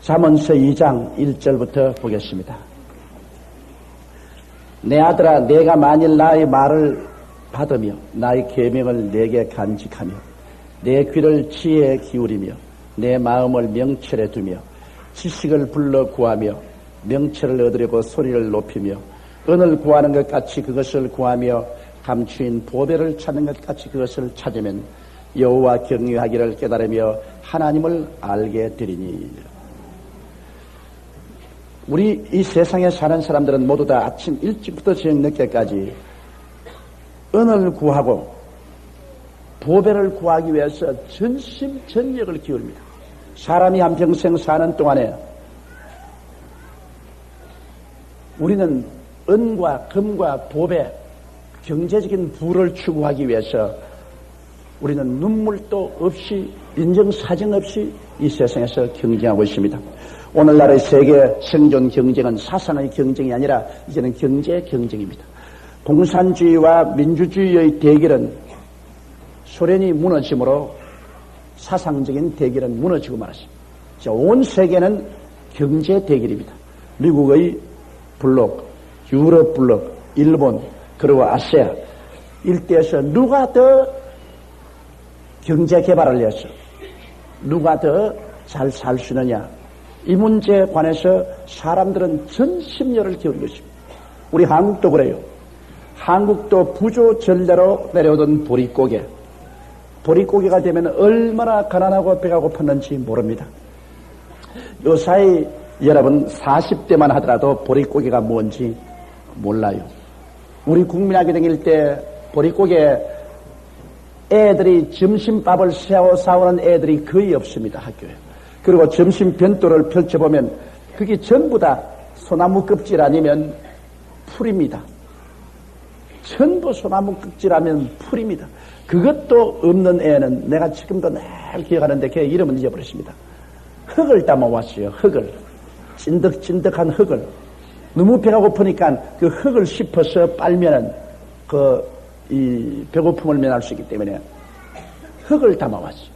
잠언서 2장 1절부터 보겠습니다. 내 아들아, 내가 만일 나의 말을 받으며 나의 계명을 내게 간직하며 내 귀를 지혜에 기울이며 내 마음을 명철에 두며 지식을 불러 구하며 명철을 얻으려고 소리를 높이며 은을 구하는 것 같이 그것을 구하며 감추인 보배를 찾는 것 같이 그것을 찾으면 여호와 경외하기를 깨달으며 하나님을 알게 되리니. 우리 이 세상에 사는 사람들은 모두 다 아침 일찍부터 저녁 늦게까지 은을 구하고 보배를 구하기 위해서 전심전력을 기울입니다. 사람이 한평생 사는 동안에 우리는 은과 금과 보배, 경제적인 부를 추구하기 위해서 우리는 눈물도 없이 인정사정 없이 이 세상에서 경쟁하고 있습니다. 오늘날의 세계 생존 경쟁은 사상의 경쟁이 아니라 이제는 경제 경쟁입니다. 공산주의와 민주주의의 대결은 소련이 무너짐으로 사상적인 대결은 무너지고 말았습니다. 온 세계는 경제 대결입니다. 미국의 블록, 유럽 블록, 일본, 그리고 아시아 일대에서 누가 더 경제 개발을 해서 누가 더 잘 살 수 있느냐, 이 문제에 관해서 사람들은 전심력을 기울이고 있습니다. 우리 한국도 그래요. 한국도 부조전례로 내려오던 보릿고개가 되면 얼마나 가난하고 배가 고팠는지 모릅니다. 요사이 여러분 40대만 하더라도 보릿고개가 뭔지 몰라요. 우리 국민학교 다닐 때 보릿고개 애들이 점심밥을 싸우는 애들이 거의 없습니다. 학교에. 그리고 점심 변도를 펼쳐보면 그게 전부 다 소나무 껍질 아니면 풀입니다. 전부 소나무 껍질 아니면 풀입니다. 그것도 없는 애는 내가 지금도 늘 기억하는데 걔 이름은 잊어버렸습니다. 흙을 담아왔어요. 흙을. 찐득찐득한 흙을. 너무 배가 고프니까 그 흙을 씹어서 빨면은 이 배고픔을 면할 수 있기 때문에 흙을 담아왔어요.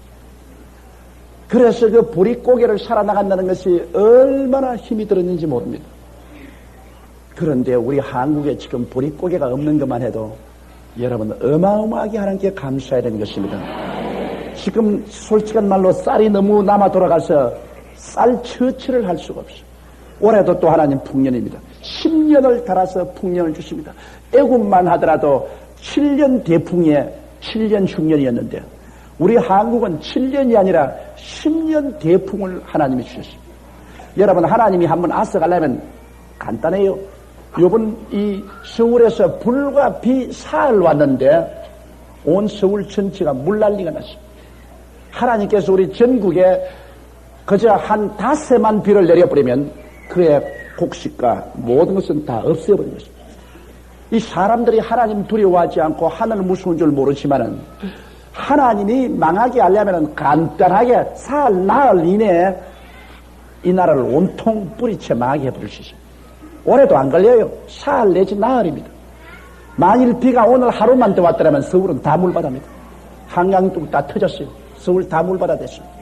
그래서 그 보릿고개를 살아나간다는 것이 얼마나 힘이 들었는지 모릅니다. 그런데 우리 한국에 지금 보릿고개가 없는 것만 해도 여러분 어마어마하게 하나님께 감사해야 되는 것입니다. 지금 솔직한 말로 쌀이 너무 남아 돌아가서 쌀 처치를 할 수가 없어요. 올해도 또 하나님 풍년입니다. 10년을 달아서 풍년을 주십니다. 애국만 하더라도 7년 대풍에 7년 흉년이었는데 우리 한국은 7년이 아니라 10년 대풍을 하나님이 주셨습니다. 여러분 하나님이 한번 앞서가려면 간단해요. 요번 이 서울에서 불과 비 사흘 왔는데 온 서울 전체가 물난리가 났습니다. 하나님께서 우리 전국에 그저 한 5만 비를 내려버리면 그의 곡식과 모든 것은 다 없애버린 것입니다. 이 사람들이 하나님 두려워하지 않고 하늘 무서운 줄 모르지만은 하나님이 망하게 하려면 간단하게 사흘 나흘 이내에 이 나라를 온통 뿌리채 망하게 해버릴 수 있습니다. 올해도 안 걸려요. 사흘 내지 나흘입니다. 만일 비가 오늘 하루만 더 왔더라면 서울은 다 물바다입니다. 한강도 다 터졌어요. 서울 다 물바다 됐습니다.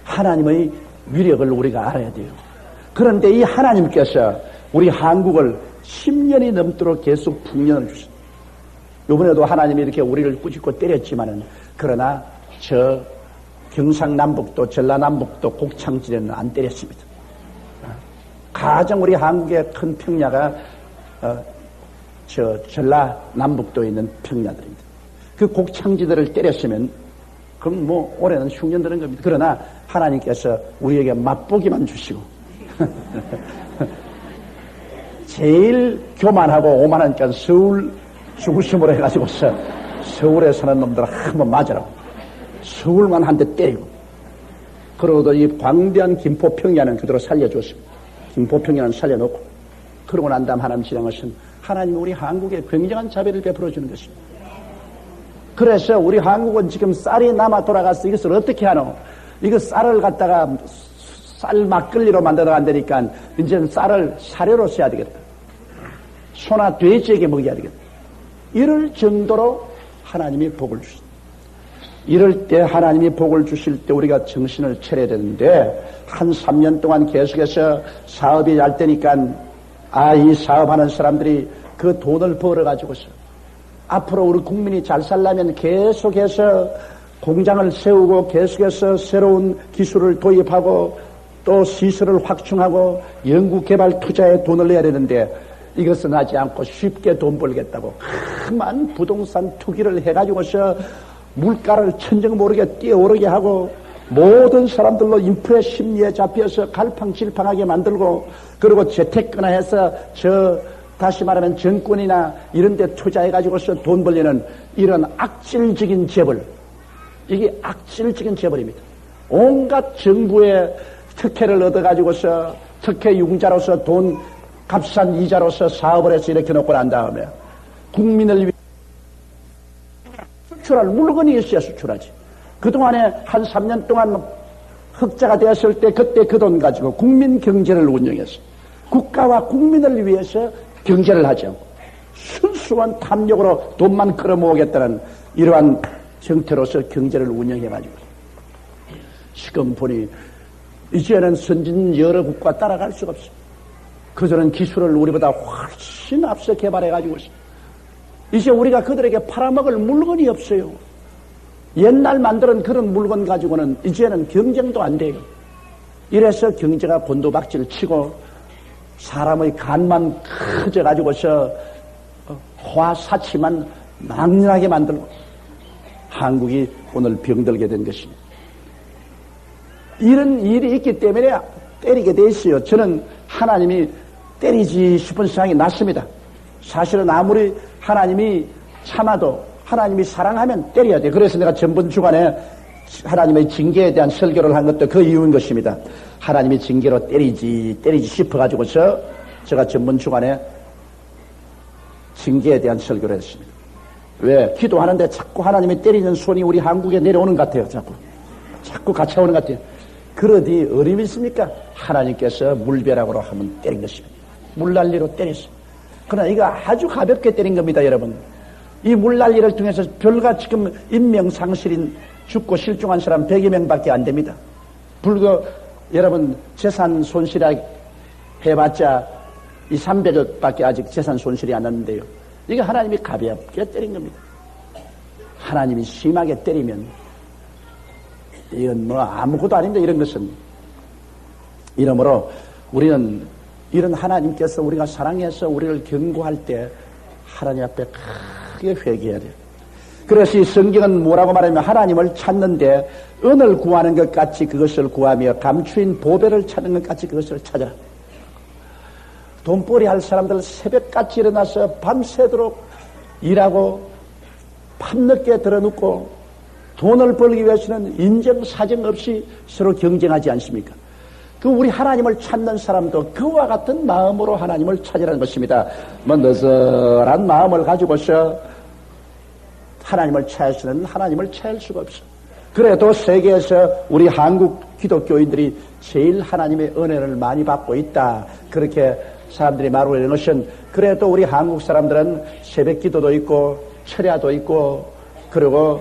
하나님의 위력을 우리가 알아야 돼요. 그런데 이 하나님께서 우리 한국을 10년이 넘도록 계속 풍년을 주십니다. 이번에도 하나님이 이렇게 우리를 꾸짖고 때렸지만은 그러나 저 경상남북도 전라남북도 곡창지대는 안 때렸습니다. 가장 우리 한국의 큰 평야가 저 전라남북도에 있는 평야들입니다. 그 곡창지대를 때렸으면 그럼 뭐 올해는 흉년 드는 겁니다. 그러나 하나님께서 우리에게 맛보기만 주시고 제일 교만하고 오만하니까 서울 죽으심으로 해가지고서 서울에 사는 놈들 한번 맞으라고 서울만 한 대 때리고 그러고도 이 광대한 김포평야는 그대로 살려줬습니다. 김포평야는 살려놓고 그러고 난 다음 하나님 지난 것은 하나님이 우리 한국에 굉장한 자비를 베풀어 주는 것입니다. 그래서 우리 한국은 지금 쌀이 남아 돌아가서 이것을 어떻게 하노? 이거 쌀을 갖다가 쌀 막걸리로 만들어 안 되니까 이제는 쌀을 사료로 써야 되겠다. 소나 돼지에게 먹여야 되겠다. 이럴 정도로 하나님이 복을 주십니다. 이럴 때 하나님이 복을 주실 때 우리가 정신을 차려야 되는데 한 3년 동안 계속해서 사업이 잘 되니까 이 사업하는 사람들이 그 돈을 벌어가지고서 앞으로 우리 국민이 잘 살려면 계속해서 공장을 세우고 계속해서 새로운 기술을 도입하고 또 시설을 확충하고 연구개발 투자에 돈을 내야 되는데 이것은 하지 않고 쉽게 돈 벌겠다고 그만 부동산 투기를 해가지고서 물가를 천정 모르게 뛰어오르게 하고 모든 사람들로 인플레 심리에 잡혀서 갈팡질팡하게 만들고 그리고 재테크나 해서 다시 말하면 정권이나 이런 데 투자해가지고서 돈 벌리는 이런 악질적인 재벌, 이게 악질적인 재벌입니다. 온갖 정부의 특혜를 얻어가지고서 특혜 융자로서 돈 값싼 이자로서 사업을 해서 이렇게 놓고 난 다음에 국민을 위해 수출할 물건이 있어야 수출하지. 그동안에 한 3년 동안 흑자가 되었을 때 그때 그 돈 가지고 국민 경제를 운영해서 국가와 국민을 위해서 경제를 하지 않고 순수한 탐욕으로 돈만 끌어모으겠다는 이러한 형태로서 경제를 운영해가지고 지금 보니 이제는 선진 여러 국가 따라갈 수가 없어. 그들은 기술을 우리보다 훨씬 앞서 개발해가지고 있어. 이제 우리가 그들에게 팔아먹을 물건이 없어요. 옛날 만드는 그런 물건 가지고는 이제는 경쟁도 안 돼요. 이래서 경제가 곤두박질 치고 사람의 간만 커져가지고서 화사치만 낭연하게 만들고 한국이 오늘 병들게 된 것입니다. 이런 일이 있기 때문에 때리게 돼 있어요. 저는 하나님이 때리지 싶은 생각이 났습니다. 사실은 아무리 하나님이 참아도 하나님이 사랑하면 때려야 돼. 그래서 내가 전번 주간에 하나님의 징계에 대한 설교를 한 것도 그 이유인 것입니다. 하나님이 징계로 때리지 싶어가지고서 제가 전번 주간에 징계에 대한 설교를 했습니다. 왜? 기도하는데 자꾸 하나님이 때리는 손이 우리 한국에 내려오는 것 같아요. 자꾸 같이 오는 것 같아요. 그러니 어림이 있습니까? 하나님께서 물벼락으로 하면 때린 것입니다. 물난리로 때렸어요. 그러나 이거 아주 가볍게 때린 겁니다, 여러분. 이 물난리를 통해서 별가 지금 인명상실인 죽고 실종한 사람 100여 명밖에 안 됩니다. 불과 여러분 재산 손실이 해봤자 이 300억밖에 아직 재산 손실이 안 났는데요. 이게 하나님이 가볍게 때린 겁니다. 하나님이 심하게 때리면 이건 뭐 아무것도 아닙니다. 이런 것은. 이러므로 우리는 이런 하나님께서 우리가 사랑해서 우리를 경고할 때 하나님 앞에 크게 회개해야 돼요. 그래서 이 성경은 뭐라고 말하면 하나님을 찾는데 은을 구하는 것 같이 그것을 구하며 감추인 보배를 찾는 것 같이 그것을 찾아라. 돈벌이 할 사람들 새벽같이 일어나서 밤새도록 일하고 밤늦게 들어눕고 돈을 벌기 위해서는 인정사정 없이 서로 경쟁하지 않습니까? 그 우리 하나님을 찾는 사람도 그와 같은 마음으로 하나님을 찾으라는 것입니다. 너스런 마음을 가지고서 하나님을 찾으시는 하나님을 찾을 수가 없어. 그래도 세계에서 우리 한국 기독교인들이 제일 하나님의 은혜를 많이 받고 있다. 그렇게 사람들이 말하고 있는 것은 그래도 우리 한국 사람들은 새벽 기도도 있고 철야도 있고 그리고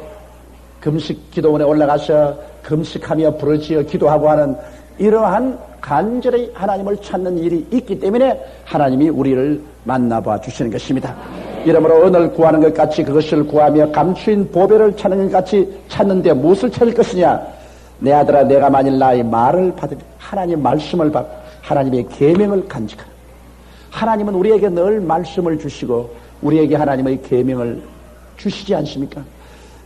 금식 기도원에 올라가서 금식하며 부르짖어 기도하고 하는 이러한 간절히 하나님을 찾는 일이 있기 때문에 하나님이 우리를 만나봐 주시는 것입니다. 이러므로 은을 구하는 것 같이 그것을 구하며 감추인 보배를 찾는 것 같이 찾는데 무엇을 찾을 것이냐? 내 아들아 내가 만일 나의 말을 받으면 하나님의 말씀을 받고 하나님의 계명을 간직하라. 하나님은 우리에게 늘 말씀을 주시고 우리에게 하나님의 계명을 주시지 않습니까?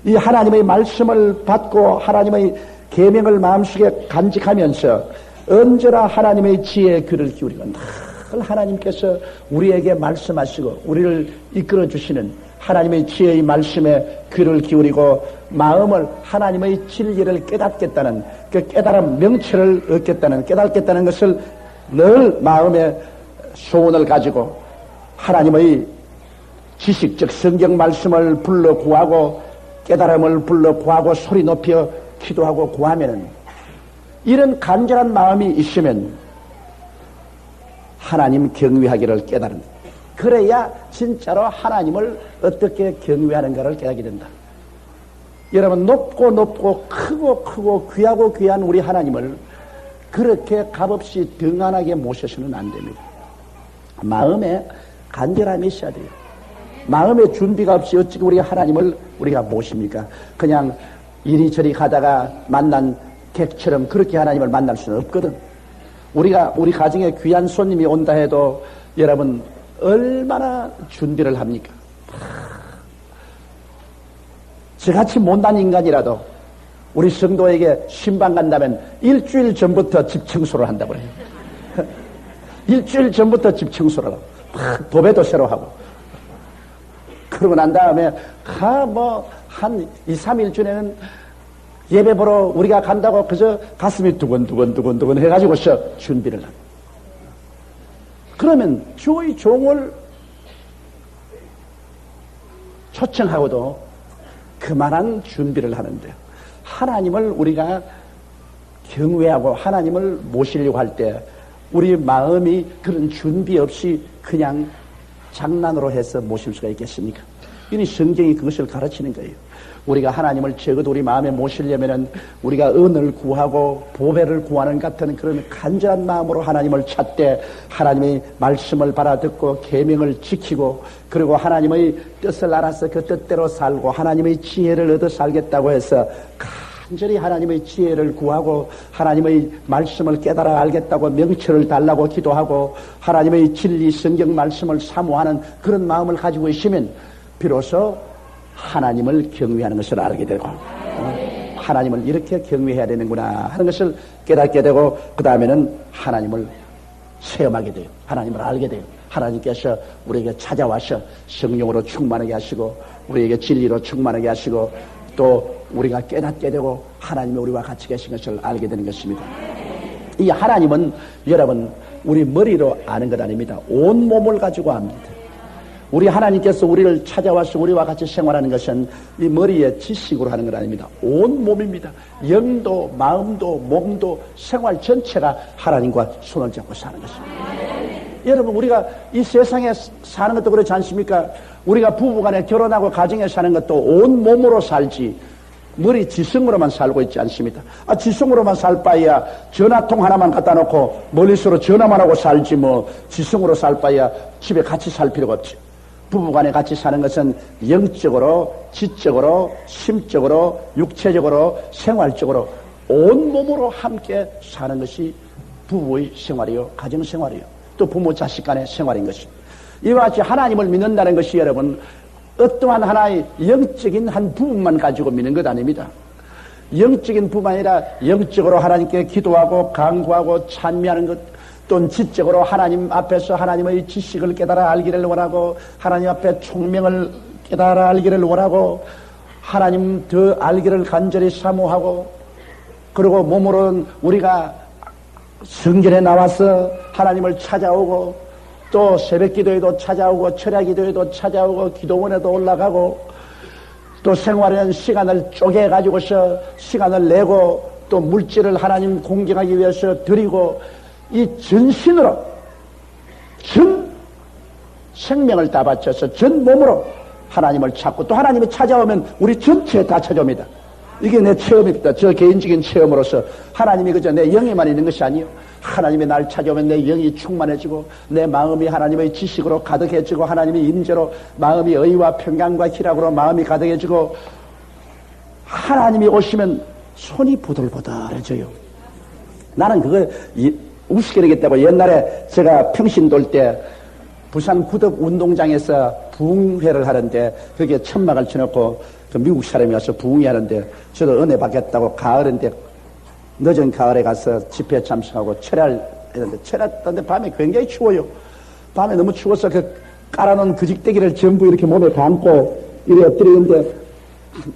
이 하나님의 말씀을 받고 하나님의 계명을 마음속에 간직하면서 언제나 하나님의 지혜의 귀를 기울이고 늘 하나님께서 우리에게 말씀하시고 우리를 이끌어 주시는 하나님의 지혜의 말씀에 귀를 기울이고 마음을 하나님의 진리를 깨닫겠다는 그 깨달은 명철을 얻겠다는 깨닫겠다는 것을 늘 마음에 소원을 가지고 하나님의 지식적 성경 말씀을 불러 구하고 깨달음을 불러 구하고 소리 높여 기도하고 구하면은 이런 간절한 마음이 있으면 하나님 경외하기를 깨달은다. 그래야 진짜로 하나님을 어떻게 경외하는가를 깨닫게 된다. 여러분, 높고 높고 크고 크고 귀하고 귀한 우리 하나님을 그렇게 값없이 등한하게 모셔서는 안 됩니다. 마음에 간절함이 있어야 돼요. 마음의 준비가 없이 어찌 우리 하나님을 우리가 모십니까? 그냥 이리저리 가다가 만난 객처럼 그렇게 하나님을 만날 수는 없거든. 우리 가정에 귀한 손님이 온다 해도 여러분 얼마나 준비를 합니까? 저같이 못난 인간이라도 우리 성도에게 신방 간다면 일주일 전부터 집 청소를 한다고 그래요. 일주일 전부터 집 청소를 하고 도배도 새로 하고 그러고 난 다음에 한 2, 3일 전에는 예배 보러 우리가 간다고 그저 가슴이 두근두근 해가지고서 준비를 합니다. 그러면 주의 종을 초청하고도 그만한 준비를 하는데 하나님을 우리가 경외하고 하나님을 모시려고 할 때 우리 마음이 그런 준비 없이 그냥 장난으로 해서 모실 수가 있겠습니까? 이 성경이 그것을 가르치는 거예요. 우리가 하나님을 적어도 우리 마음에 모시려면은 우리가 은을 구하고 보배를 구하는 같은 그런 간절한 마음으로 하나님을 찾되 하나님의 말씀을 받아듣고 계명을 지키고 그리고 하나님의 뜻을 알아서 그 뜻대로 살고 하나님의 지혜를 얻어 살겠다고 해서 간절히 하나님의 지혜를 구하고 하나님의 말씀을 깨달아 알겠다고 명철을 달라고 기도하고 하나님의 진리 성경 말씀을 사모하는 그런 마음을 가지고 있으면 비로소 하나님을 경외하는 것을 알게 되고 하나님을 이렇게 경외해야 되는구나 하는 것을 깨닫게 되고 그 다음에는 하나님을 체험하게 돼요. 하나님을 알게 돼요. 하나님께서 우리에게 찾아와서 성령으로 충만하게 하시고 우리에게 진리로 충만하게 하시고 또 우리가 깨닫게 되고 하나님이 우리와 같이 계신 것을 알게 되는 것입니다. 이 하나님은 여러분 우리 머리로 아는 것 아닙니다. 온 몸을 가지고 압니다. 우리 하나님께서 우리를 찾아와서 우리와 같이 생활하는 것은 이 머리의 지식으로 하는 것 아닙니다. 온 몸입니다. 영도 마음도 몸도 생활 전체가 하나님과 손을 잡고 사는 것입니다. 여러분 우리가 이 세상에 사는 것도 그렇지 않습니까? 우리가 부부간에 결혼하고 가정에 사는 것도 온 몸으로 살지 머리 지성으로만 살고 있지 않습니다. 지성으로만 살 바에야 전화통 하나만 갖다 놓고 멀리서로 전화만 하고 살지 뭐 지성으로 살 바에야 집에 같이 살 필요가 없지. 부부간에 같이 사는 것은 영적으로 지적으로 심적으로 육체적으로 생활적으로 온몸으로 함께 사는 것이 부부의 생활이요 가정생활이요 또 부모 자식 간의 생활인 것입니다. 이와 같이 하나님을 믿는다는 것이 여러분 어떠한 하나의 영적인 한 부분만 가지고 믿는 것 아닙니다. 영적인 부분이 아니라 영적으로 하나님께 기도하고 간구하고 찬미하는 것 또는 지적으로 하나님 앞에서 하나님의 지식을 깨달아 알기를 원하고 하나님 앞에 총명을 깨달아 알기를 원하고 하나님 더 알기를 간절히 사모하고 그리고 몸으로는 우리가 성전에 나와서 하나님을 찾아오고 또 새벽 기도에도 찾아오고 철야 기도에도 찾아오고 기도원에도 올라가고 또 생활하는 시간을 쪼개가지고서 시간을 내고 또 물질을 하나님 공경하기 위해서 드리고 이 전신으로 전 생명을 다 바쳐서 전 몸으로 하나님을 찾고 또 하나님이 찾아오면 우리 전체에 다 찾아옵니다. 이게 내 체험입니다. 저 개인적인 체험으로서 하나님이 그저 내 영에만 있는 것이 아니요. 하나님이 날 찾아오면 내 영이 충만해지고 내 마음이 하나님의 지식으로 가득해지고 하나님의 임재로 마음이 의와 평강과 희락으로 마음이 가득해지고 하나님이 오시면 손이 부들부들해져요. 나는 그거 우스개되겠다고 옛날에 제가 평신 돌 때 부산 구덕 운동장에서 부흥회를 하는데 거기에 천막을 쳐놓고 그 미국 사람이 와서 부흥회 하는데 저도 은혜 받겠다고 가을인데 늦은 가을에 가서 집회에 참석하고 철야를 했는데 철야했는데 밤에 굉장히 추워요. 밤에 너무 추워서 그 깔아놓은 그직대기를 전부 이렇게 몸에 감고 이래 엎드리는데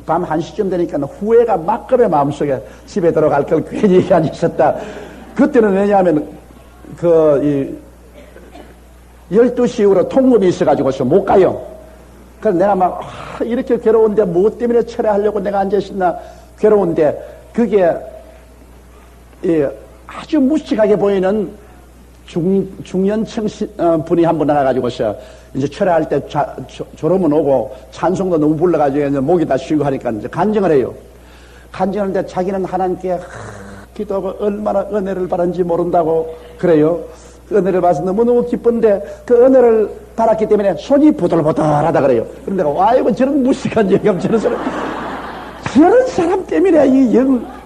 밤 1시쯤 되니까 후회가 막급해 마음속에 집에 들어갈 걸 괜히 안 있었다. 그때는 왜냐하면 12시 이후로 통금이 있어가지고서 못 가요. 그래서 내가 막 이렇게 괴로운데 뭐 때문에 철회하려고 내가 앉아있나 괴로운데 그게 아주 무식하게 보이는 중년층 분이 한 분 나가가지고서 이제 철회할 때 졸음은 오고 찬송도 너무 불러가지고 이제 목이 다 쉬고 하니까 이제 간증을 해요. 간증하는데 자기는 하나님께 기도하고 얼마나 은혜를 받은지 모른다고 그래요. 그 은혜를 받아서 너무너무 기쁜데 그 은혜를 받았기 때문에 손이 보들보들하다 그래요. 그런데 내가 아이고 저런 무식한 영감 저런 사람 때문에 이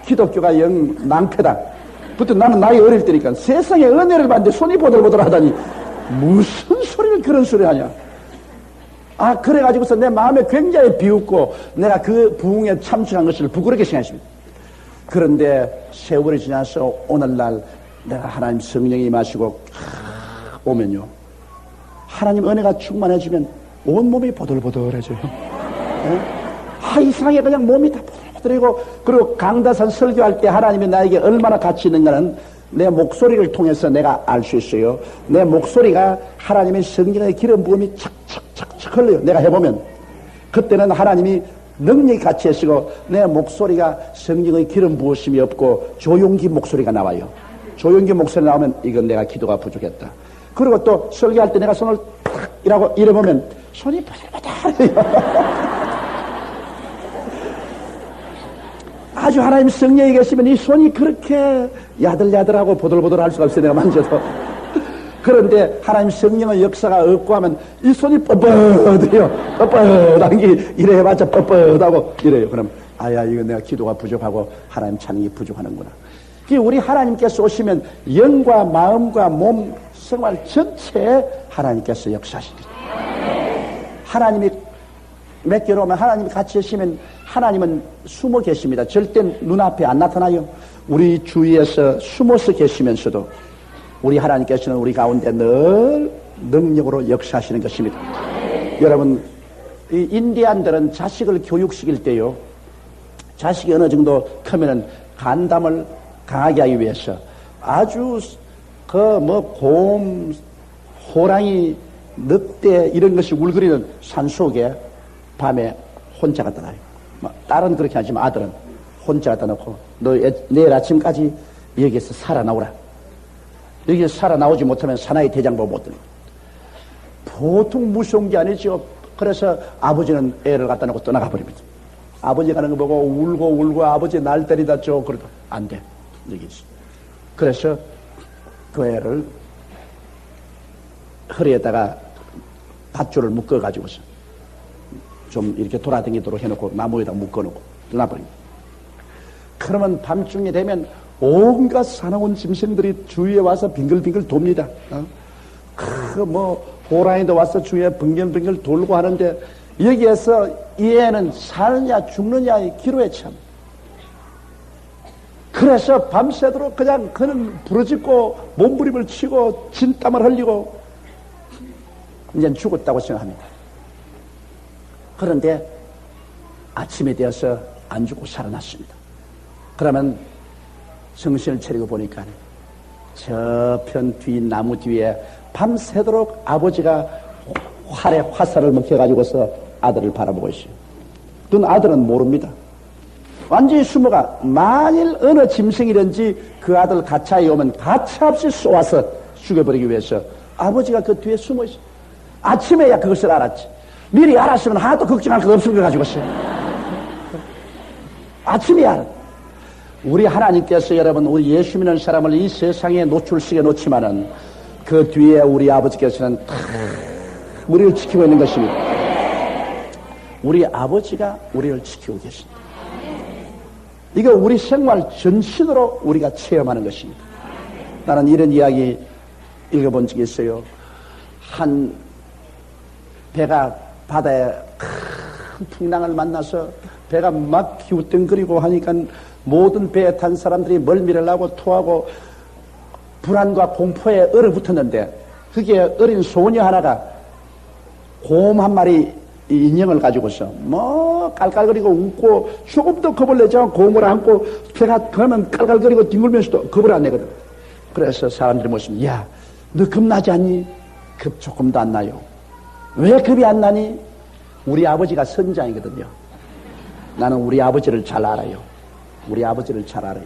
기독교가 영 낭패다. 부터 나는 나이 어릴 때니까 세상에 은혜를 받는데 손이 보들보들하다니 무슨 소리를 그런 소리 하냐. 그래가지고서 내 마음에 굉장히 비웃고 내가 그 부흥에 참석한 것을 부끄럽게 생각했습니다. 그런데 세월이 지나서 오늘날 내가 하나님 성령이 임하시고 오면요, 하나님 은혜가 충만해지면 온몸이 보들보들해져요. 이상하게 그냥 몸이 다 보들보들하고, 그리고 강다산 설교할 때 하나님이 나에게 얼마나 가치 있는가는 내 목소리를 통해서 내가 알 수 있어요. 내 목소리가 하나님의 성령의 기름 부음이 착착착착 흘러요. 내가 해보면 그때는 하나님이 능력이 같이 하시고 내 목소리가 성령의 기름 부으심이 없고 조용기 목소리가 나와요. 조용기 목소리 나오면 이건 내가 기도가 부족했다. 그리고 또 설교할 때 내가 손을 탁 이래보면 손이 바들바들해요. 아주 하나님 성령이 계시면 이 손이 그렇게 야들야들하고 보들보들할 수가 없어요. 내가 만져도. 그런데 하나님 성령의 역사가 없고 하면 이 손이 뻣뻣해요. 뻣뻣한 게 이래 해봤자 뻣뻣하고 이래요. 그럼 이거 내가 기도가 부족하고 하나님 찬양이 부족하는구나. 우리 하나님께서 오시면 영과 마음과 몸 생활 전체에 하나님께서 역사하십니다. 하나님이 몇 개로 오면 하나님이 같이 계시면 하나님은 숨어 계십니다. 절대 눈앞에 안 나타나요. 우리 주위에서 숨어서 계시면서도 우리 하나님께서는 우리 가운데 늘 능력으로 역사하시는 것입니다. 여러분, 이 인디안들은 자식을 교육시킬 때요, 자식이 어느 정도 크면은 간담을 강하게 하기 위해서 아주 곰, 호랑이, 늑대 이런 것이 울거리는 산속에 밤에 혼자 갖다 놔요. 딸은 그렇게 하지만 아들은 혼자 갖다 놓고 너 내일 아침까지 여기에서 살아나오라. 여기에서 살아나오지 못하면 사나이 대장부 못 들어. 보통 무서운 게 아니죠. 그래서 아버지는 애를 갖다 놓고 떠나가 버립니다. 아버지 가는 거 보고 울고 아버지 날 때리다 줘. 그래도 안 돼. 여기 있어. 그래서 그 애를 허리에다가 밧줄을 묶어가지고서 좀 이렇게 돌아다니도록 해놓고 나무에다 묶어놓고 떠나버립니다. 그러면 밤중에 되면 온갖 사나운 짐승들이 주위에 와서 빙글빙글 돕니다. 호랑이도 와서 주위에 빙글빙글 돌고 하는데 여기에서 이 애는 사느냐 죽느냐의 기로에 참. 그래서 밤새도록 그냥 그는 부러지고 몸부림을 치고 진땀을 흘리고 이제 죽었다고 생각합니다. 그런데 아침에 되어서 안 죽고 살아났습니다. 그러면 정신을 차리고 보니까 저편 뒤 나무 뒤에 밤새도록 아버지가 활에 화살을 먹혀가지고서 아들을 바라보고 있어요. 그건 아들은 모릅니다. 완전히 숨어가 만일 어느 짐승이든지 그 아들 가차에 오면 가차없이 쏘아서 죽여버리기 위해서 아버지가 그 뒤에 숨어 있어요. 아침에야 그것을 알았지. 미리 알았으면 하나도 걱정할 거 없을 거 가지고서. 아침에 알았. 우리 하나님께서 여러분 우리 예수 믿는 사람을 이 세상에 노출시켜 놓지만은 그 뒤에 우리 아버지께서는 다 우리를 지키고 있는 것입니다. 우리 아버지가 우리를 지키고 계십니다. 이거 우리 생활 전신으로 우리가 체험하는 것입니다. 나는 이런 이야기 읽어본 적이 있어요. 한 배가 바다에 큰 풍랑을 만나서 배가 막 기우뚱거리고 하니까 모든 배에 탄 사람들이 멀미를 하고 토하고 불안과 공포에 얼어붙었는데 그게 어린 소녀 하나가 곰 한 마리 인형을 가지고서 깔깔거리고 웃고 조금도 겁을 내지 않고 곰을 안고 배가 그러면 깔깔거리고 뒹굴면서도 겁을 안 내거든. 그래서 사람들이 묻습니다. 야, 너 겁나지 않니? 겁 조금도 안 나요. 왜 겁이 안 나니? 우리 아버지가 선장이거든요. 나는 우리 아버지를 잘 알아요. 우리 아버지를 잘 알아요.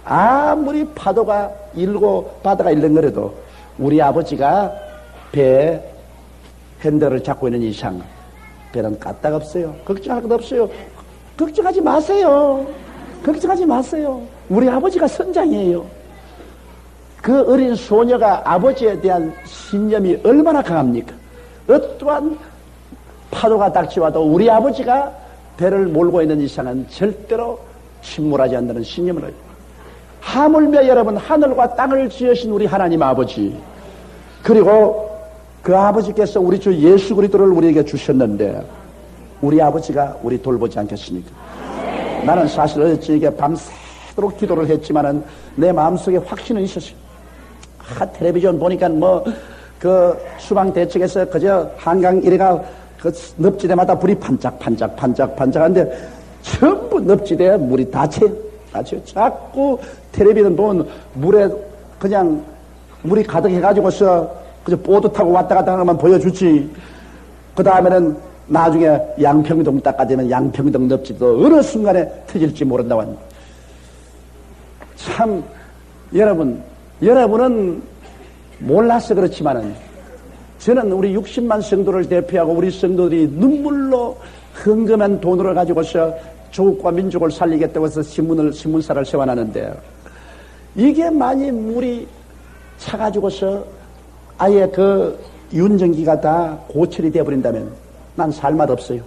아무리 파도가 일고 바다가 일렁거려도 우리 아버지가 배 핸들을 잡고 있는 이상 배는 까딱 없어요. 걱정할 것 없어요. 걱정하지 마세요. 걱정하지 마세요. 우리 아버지가 선장이에요. 그 어린 소녀가 아버지에 대한 신념이 얼마나 강합니까? 어떠한 파도가 닥치와도 우리 아버지가 배를 몰고 있는 이상은 절대로 침몰하지 않는 신념을 해요. 하물며 여러분, 하늘과 땅을 지으신 우리 하나님 아버지, 그리고 그 아버지께서 우리 주 예수 그리스도를 우리에게 주셨는데 우리 아버지가 우리 돌보지 않겠습니까? 나는 사실 어저께 밤새도록 기도를 했지만은 내 마음속에 확신은 있었어요. 텔레비전 보니까 그 수방 대책에서 그저 한강 이래가 그 늪지대마다 불이 반짝반짝한데 전부 늪지대에 물이 다 채요. 자꾸 텔레비전 보면 물에 그냥 물이 가득해가지고서 그저 보드 타고 왔다 갔다 하는 것만 보여주지. 그 다음에는 나중에 양평동 닦아 되면 양평동 늪지도 어느 순간에 터질지 모른다고 합니다. 참, 여러분은 몰라서 그렇지만은 저는 우리 60만 성도를 대표하고 우리 성도들이 눈물로 헌금한 돈으로 가지고서 조국과 민족을 살리겠다고 해서 신문사를 세워놨는데 이게 만약 물이 차가지고서 아예 그 윤전기가 다 고철이 되어버린다면 난 살 맛 없어요.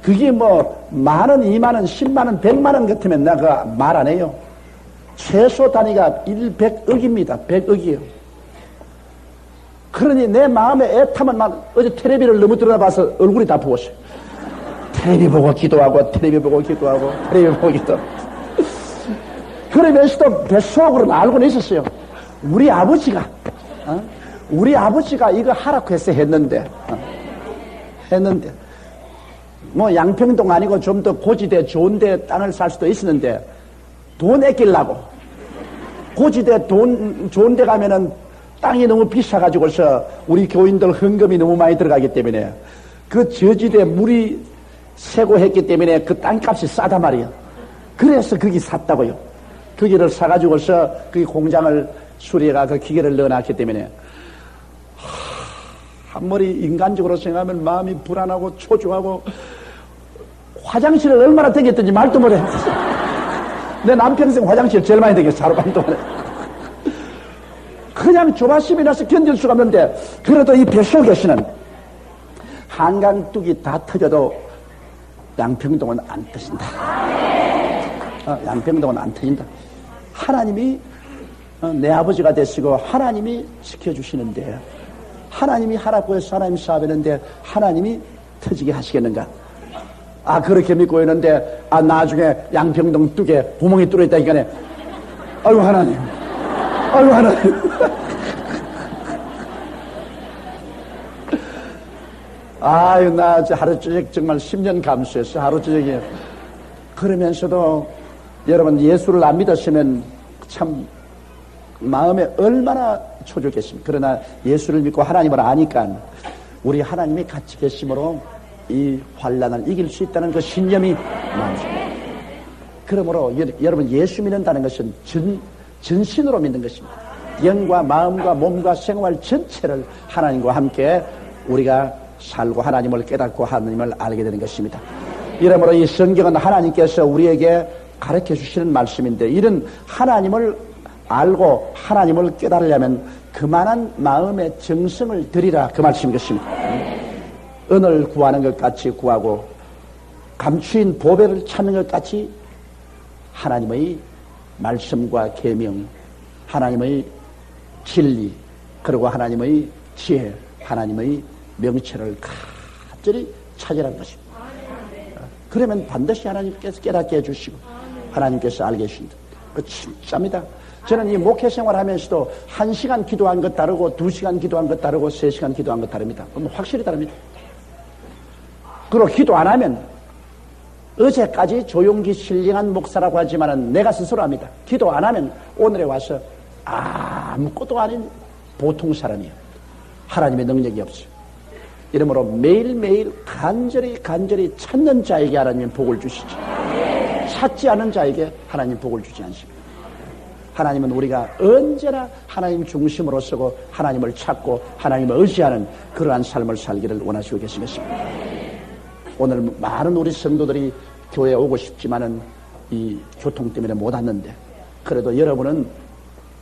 그게 만원, 2만원, 10만원, 100만원 같으면 내가 말 안 해요. 최소 단위가 100억입니다. 100억이에요. 그러니 내 마음에 애타면 어제 텔레비를 너무 들여다봐서 얼굴이 다 부었어요. 텔레비 보고 기도하고 텔레비 보고 기도하고 텔레비 보고 기도하고 그러면서도 뱃속으로는 알고는 있었어요. 우리 아버지가 이거 하라고 해서 했는데 양평동 아니고 좀 더 고지대 좋은데 땅을 살 수도 있었는데 돈 아끼려고 고지대 좋은데 가면은 땅이 너무 비싸가지고서 우리 교인들 헌금이 너무 많이 들어가기 때문에 그 저지대 물이 새고 했기 때문에 그 땅값이 싸단 말이에요. 그래서 거기 샀다고요. 거기를 사가지고서 그 공장을 수리해가 그 기계를 넣어놨기 때문에 한 머리 인간적으로 생각하면 마음이 불안하고 초조하고 화장실을 얼마나 댕겼든지 말도 못해. 내 남평생 화장실 제일 많이 댕겼어. 하루반 동안에. 그냥 조바심이 나서 견딜 수가 없는데 그래도 이 뱃속에서는 한강 뚝이 다 터져도 양평동은 안 터진다. 양평동은 안 터진다. 하나님이 내 아버지가 되시고 하나님이 지켜주시는데 하나님이 하라고 해서 하나님 사업했는데 하나님이 터지게 하시겠는가? 그렇게 믿고 있는데 나중에 양평동 뚝에 구멍이 뚫어있다니까 아이고 하나님 아유 나 하루 저녁 정말 10년 감수했어. 하루 저녁에. 그러면서도 여러분 예수를 안 믿었으면 참 마음에 얼마나 초조했겠습니까? 그러나 예수를 믿고 하나님을 아니까 우리 하나님이 같이 계심으로 이 환난을 이길 수 있다는 그 신념이 마음속에. 그러므로 여러분 예수 믿는다는 것은 전신으로 믿는 것입니다. 영과 마음과 몸과 생활 전체를 하나님과 함께 우리가 살고 하나님을 깨닫고 하나님을 알게 되는 것입니다. 이러므로 이 성경은 하나님께서 우리에게 가르쳐 주시는 말씀인데 이런 하나님을 알고 하나님을 깨달으려면 그만한 마음의 정성을 들이라 그 말씀인 것입니다. 은을 구하는 것 같이 구하고 감추인 보배를 찾는 것 같이 하나님의 말씀과 계명, 하나님의 진리, 그리고 하나님의 지혜, 하나님의 명체를 간절히 찾으라는 것입니다. 그러면 반드시 하나님께서 깨닫게 해주시고 하나님께서 알게 해주신다. 그 진짜입니다. 저는 이 목회 생활하면서도 1시간 기도한 것 다르고 2시간 기도한 것 다르고 3시간 기도한 것 다릅니다. 확실히 다릅니다. 그리고 기도 안 하면 어제까지 조용히 신령한 목사라고 하지만은 내가 스스로 합니다. 기도 안 하면 오늘에 와서 아무것도 아닌 보통 사람이에요. 하나님의 능력이 없어요. 이러므로 매일매일 간절히 찾는 자에게 하나님 복을 주시죠. 찾지 않은 자에게 하나님 복을 주지 않습니다. 하나님은 우리가 언제나 하나님 중심으로 서고 하나님을 찾고 하나님을 의지하는 그러한 삶을 살기를 원하시고 계신 것입니다. 오늘 많은 우리 성도들이 교회에 오고 싶지만은 이 교통 때문에 못 왔는데, 그래도 여러분은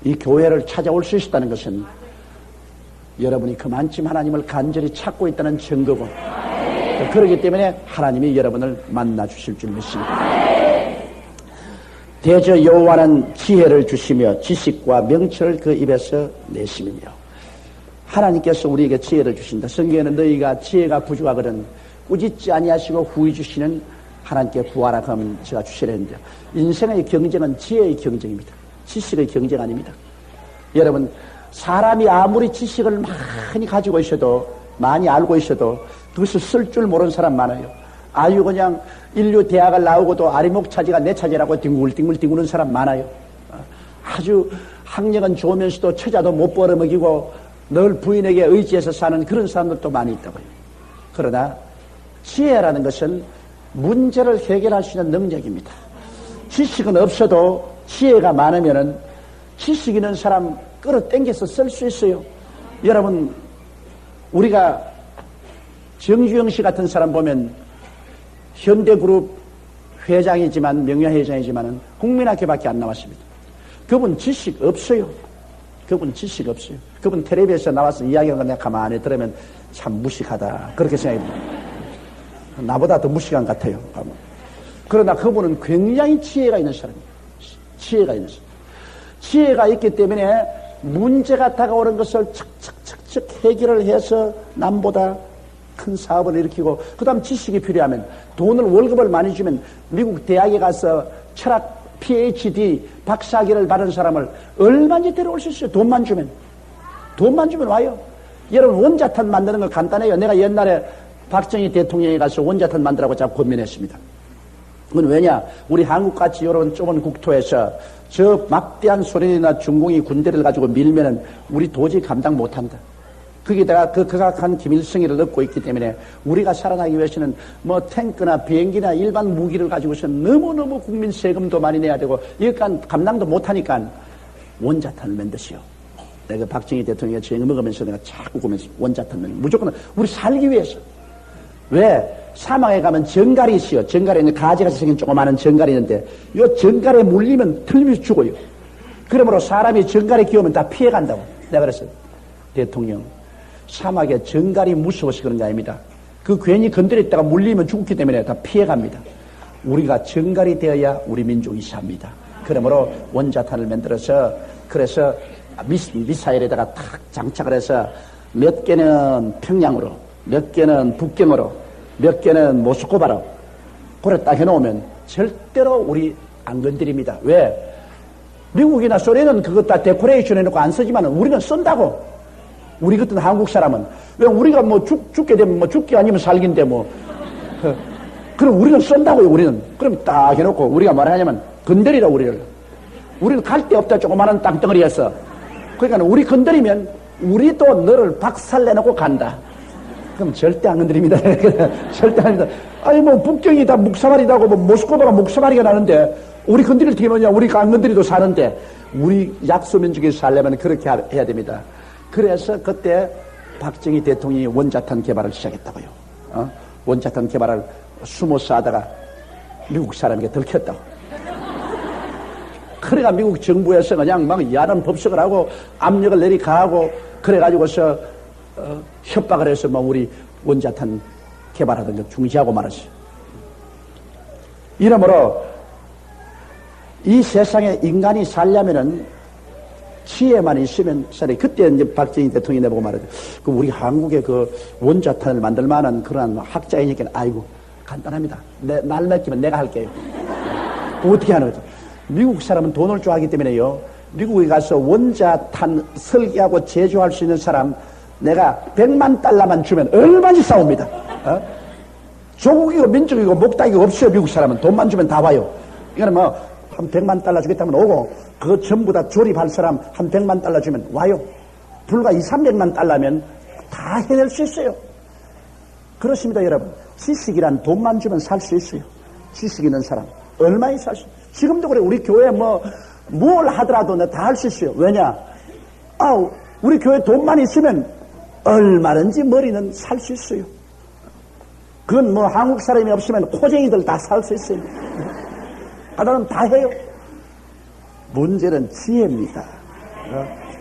이 교회를 찾아올 수 있다는 것은 여러분이 그만큼 하나님을 간절히 찾고 있다는 증거고, 그렇기 때문에 하나님이 여러분을 만나 주실 줄 믿습니다. 대저 여호와는 지혜를 주시며 지식과 명철을 그 입에서 내시며. 하나님께서 우리에게 지혜를 주신다. 성경에는 너희가 지혜가 부족하거든 꾸짖지 아니하시고 후히 주시는 하나님께 구하라 하면 제가 주시라 했는데, 인생의 경쟁은 지혜의 경쟁입니다. 지식의 경쟁 아닙니다. 여러분, 사람이 아무리 지식을 많이 가지고 있어도, 많이 알고 있어도 그것을 쓸 줄 모르는 사람 많아요. 아유, 그냥 인류 대학을 나오고도 아리목 차지가 내 차지라고 뒹굴뒹굴 뒹구는 사람 많아요. 아주 학력은 좋으면서도 처자도 못 벌어먹이고 늘 부인에게 의지해서 사는 그런 사람들도 많이 있다고요. 그러나 지혜라는 것은 문제를 해결할 수 있는 능력입니다. 지식은 없어도 지혜가 많으면은 지식 있는 사람 끌어당겨서 쓸 수 있어요. 여러분, 우리가 정주영 씨 같은 사람 보면 현대그룹 회장이지만, 명예회장이지만은 국민학교밖에 안 나왔습니다. 그분 지식 없어요. 그분 지식 없어요. 그분 텔레비에서 나와서 이야기하는 거 내가 가만히 들으면 참 무식하다, 그렇게 생각합니다. 나보다 더 무식한 것 같아요. 그러나 그분은 굉장히 지혜가 있는 사람이에요. 지혜가 있는 사람. 지혜가 있기 때문에 문제가 다가오는 것을 척척척척 해결을 해서 남보다 큰 사업을 일으키고, 그 다음 지식이 필요하면 돈을, 월급을 많이 주면 미국 대학에 가서 철학 PhD 박사학위를 받은 사람을 얼마든지 데려올 수 있어요. 돈만 주면 와요. 여러분, 원자탄 만드는 거 간단해요. 내가 옛날에 박정희 대통령이 가서 원자탄 만들라고 자꾸 고민했습니다. 그건 왜냐? 우리 한국같이 이런 좁은 국토에서 저 막대한 소련이나 중공이 군대를 가지고 밀면은 우리 도저히 감당 못한다. 거기다가 그 극악한 기밀성의를 얻고 있기 때문에 우리가 살아나기 위해서는 뭐 탱크나 비행기나 일반 무기를 가지고서 너무너무 국민 세금도 많이 내야 되고 이것간 감당도 못하니까 원자탄을 만드시오. 내가 박정희 대통령이 저녁 먹으면서 내가 자꾸 보면서 원자탄 만드, 무조건 우리 살기 위해서. 왜? 사막에 가면 정갈이 있어요. 정갈에는 가지같이 생긴 조그마한 정갈이 있는데 이 정갈에 물리면 틀림없이 죽어요. 그러므로 사람이 정갈에 끼우면 다 피해간다고. 내가 그랬어요. 대통령, 사막에 정갈이 무서워서 그런 게 아닙니다. 그 괜히 건드렸다가 물리면 죽기 때문에 다 피해갑니다. 우리가 정갈이 되어야 우리 민족이 삽니다. 그러므로 원자탄을 만들어서, 그래서 미사일에다가 탁 장착을 해서 몇 개는 평양으로, 몇 개는 북경으로, 몇 개는 모스크바로 그래 딱 해놓으면 절대로 우리 안 건드립니다. 왜? 미국이나 소련은 그것 다 데코레이션 해놓고 안 쓰지만 우리는 쓴다고. 우리 같은 한국 사람은. 왜? 우리가 뭐 죽게 되면 뭐 죽기 아니면 살긴데 뭐. 그럼 우리는 쓴다고요, 우리는. 그럼 딱 해놓고 우리가 뭐라 하냐면 건드리라, 우리를. 우리는 갈 데 없다, 조그마한 땅덩어리였어. 그러니까 우리 건드리면 우리도 너를 박살내놓고 간다. 그럼 절대 안 건드립니다. 절대 안 합니다. 아니, 뭐, 북경이 다 묵사발이라고, 뭐, 모스크바가 묵사발이가 나는데, 우리 건드릴 게 뭐냐? 우리가 안 건드리도 사는데, 우리 약소민족이 살려면 그렇게 해야 됩니다. 그래서 그때 박정희 대통령이 원자탄 개발을 시작했다고요. 원자탄 개발을 숨어서 하다가 미국 사람에게 들켰다고. 그래가 미국 정부에서 그냥 막 야단 법석을 하고 압력을 내리가하고 그래가지고서 협박을 해서 뭐 우리 원자탄 개발하던 거 중지하고 말았어요. 이러므로 이 세상에 인간이 살려면은 지혜만 있으면 살아요. 그때 이제 박정희 대통령이 내보고 말하죠. 그 우리 한국에 그 원자탄을 만들 만한 그런 학자이니까 아이고 간단합니다. 날 맡기면 내가 할게요. 어떻게 하는 거죠? 미국 사람은 돈을 좋아하기 때문에요. 미국에 가서 원자탄 설계하고 제조할 수 있는 사람 내가 100만 달러만 주면 얼마나 싸웁니다. 조국이고 민족이고 목다기가 없어요. 미국 사람은 돈만 주면 다 와요. 이거는 뭐 한 100만 달러 주겠다면 오고 그거 전부 다 조립할 사람 한 100만 달러 주면 와요. 불과 200~300만 달러면 다 해낼 수 있어요. 그렇습니다, 여러분. 지식이란 돈만 주면 살 수 있어요. 지식 있는 사람 얼마나 살 수 있어요. 지금도 그래. 우리 교회 뭐 뭘 하더라도 다 할 수 있어요. 왜냐? 우리 교회 돈만 있으면 얼마든지 머리는 살 수 있어요. 그건 뭐 한국 사람이 없으면 코쟁이들 다 살 수 있어요. 하나는 다 해요. 문제는 지혜입니다.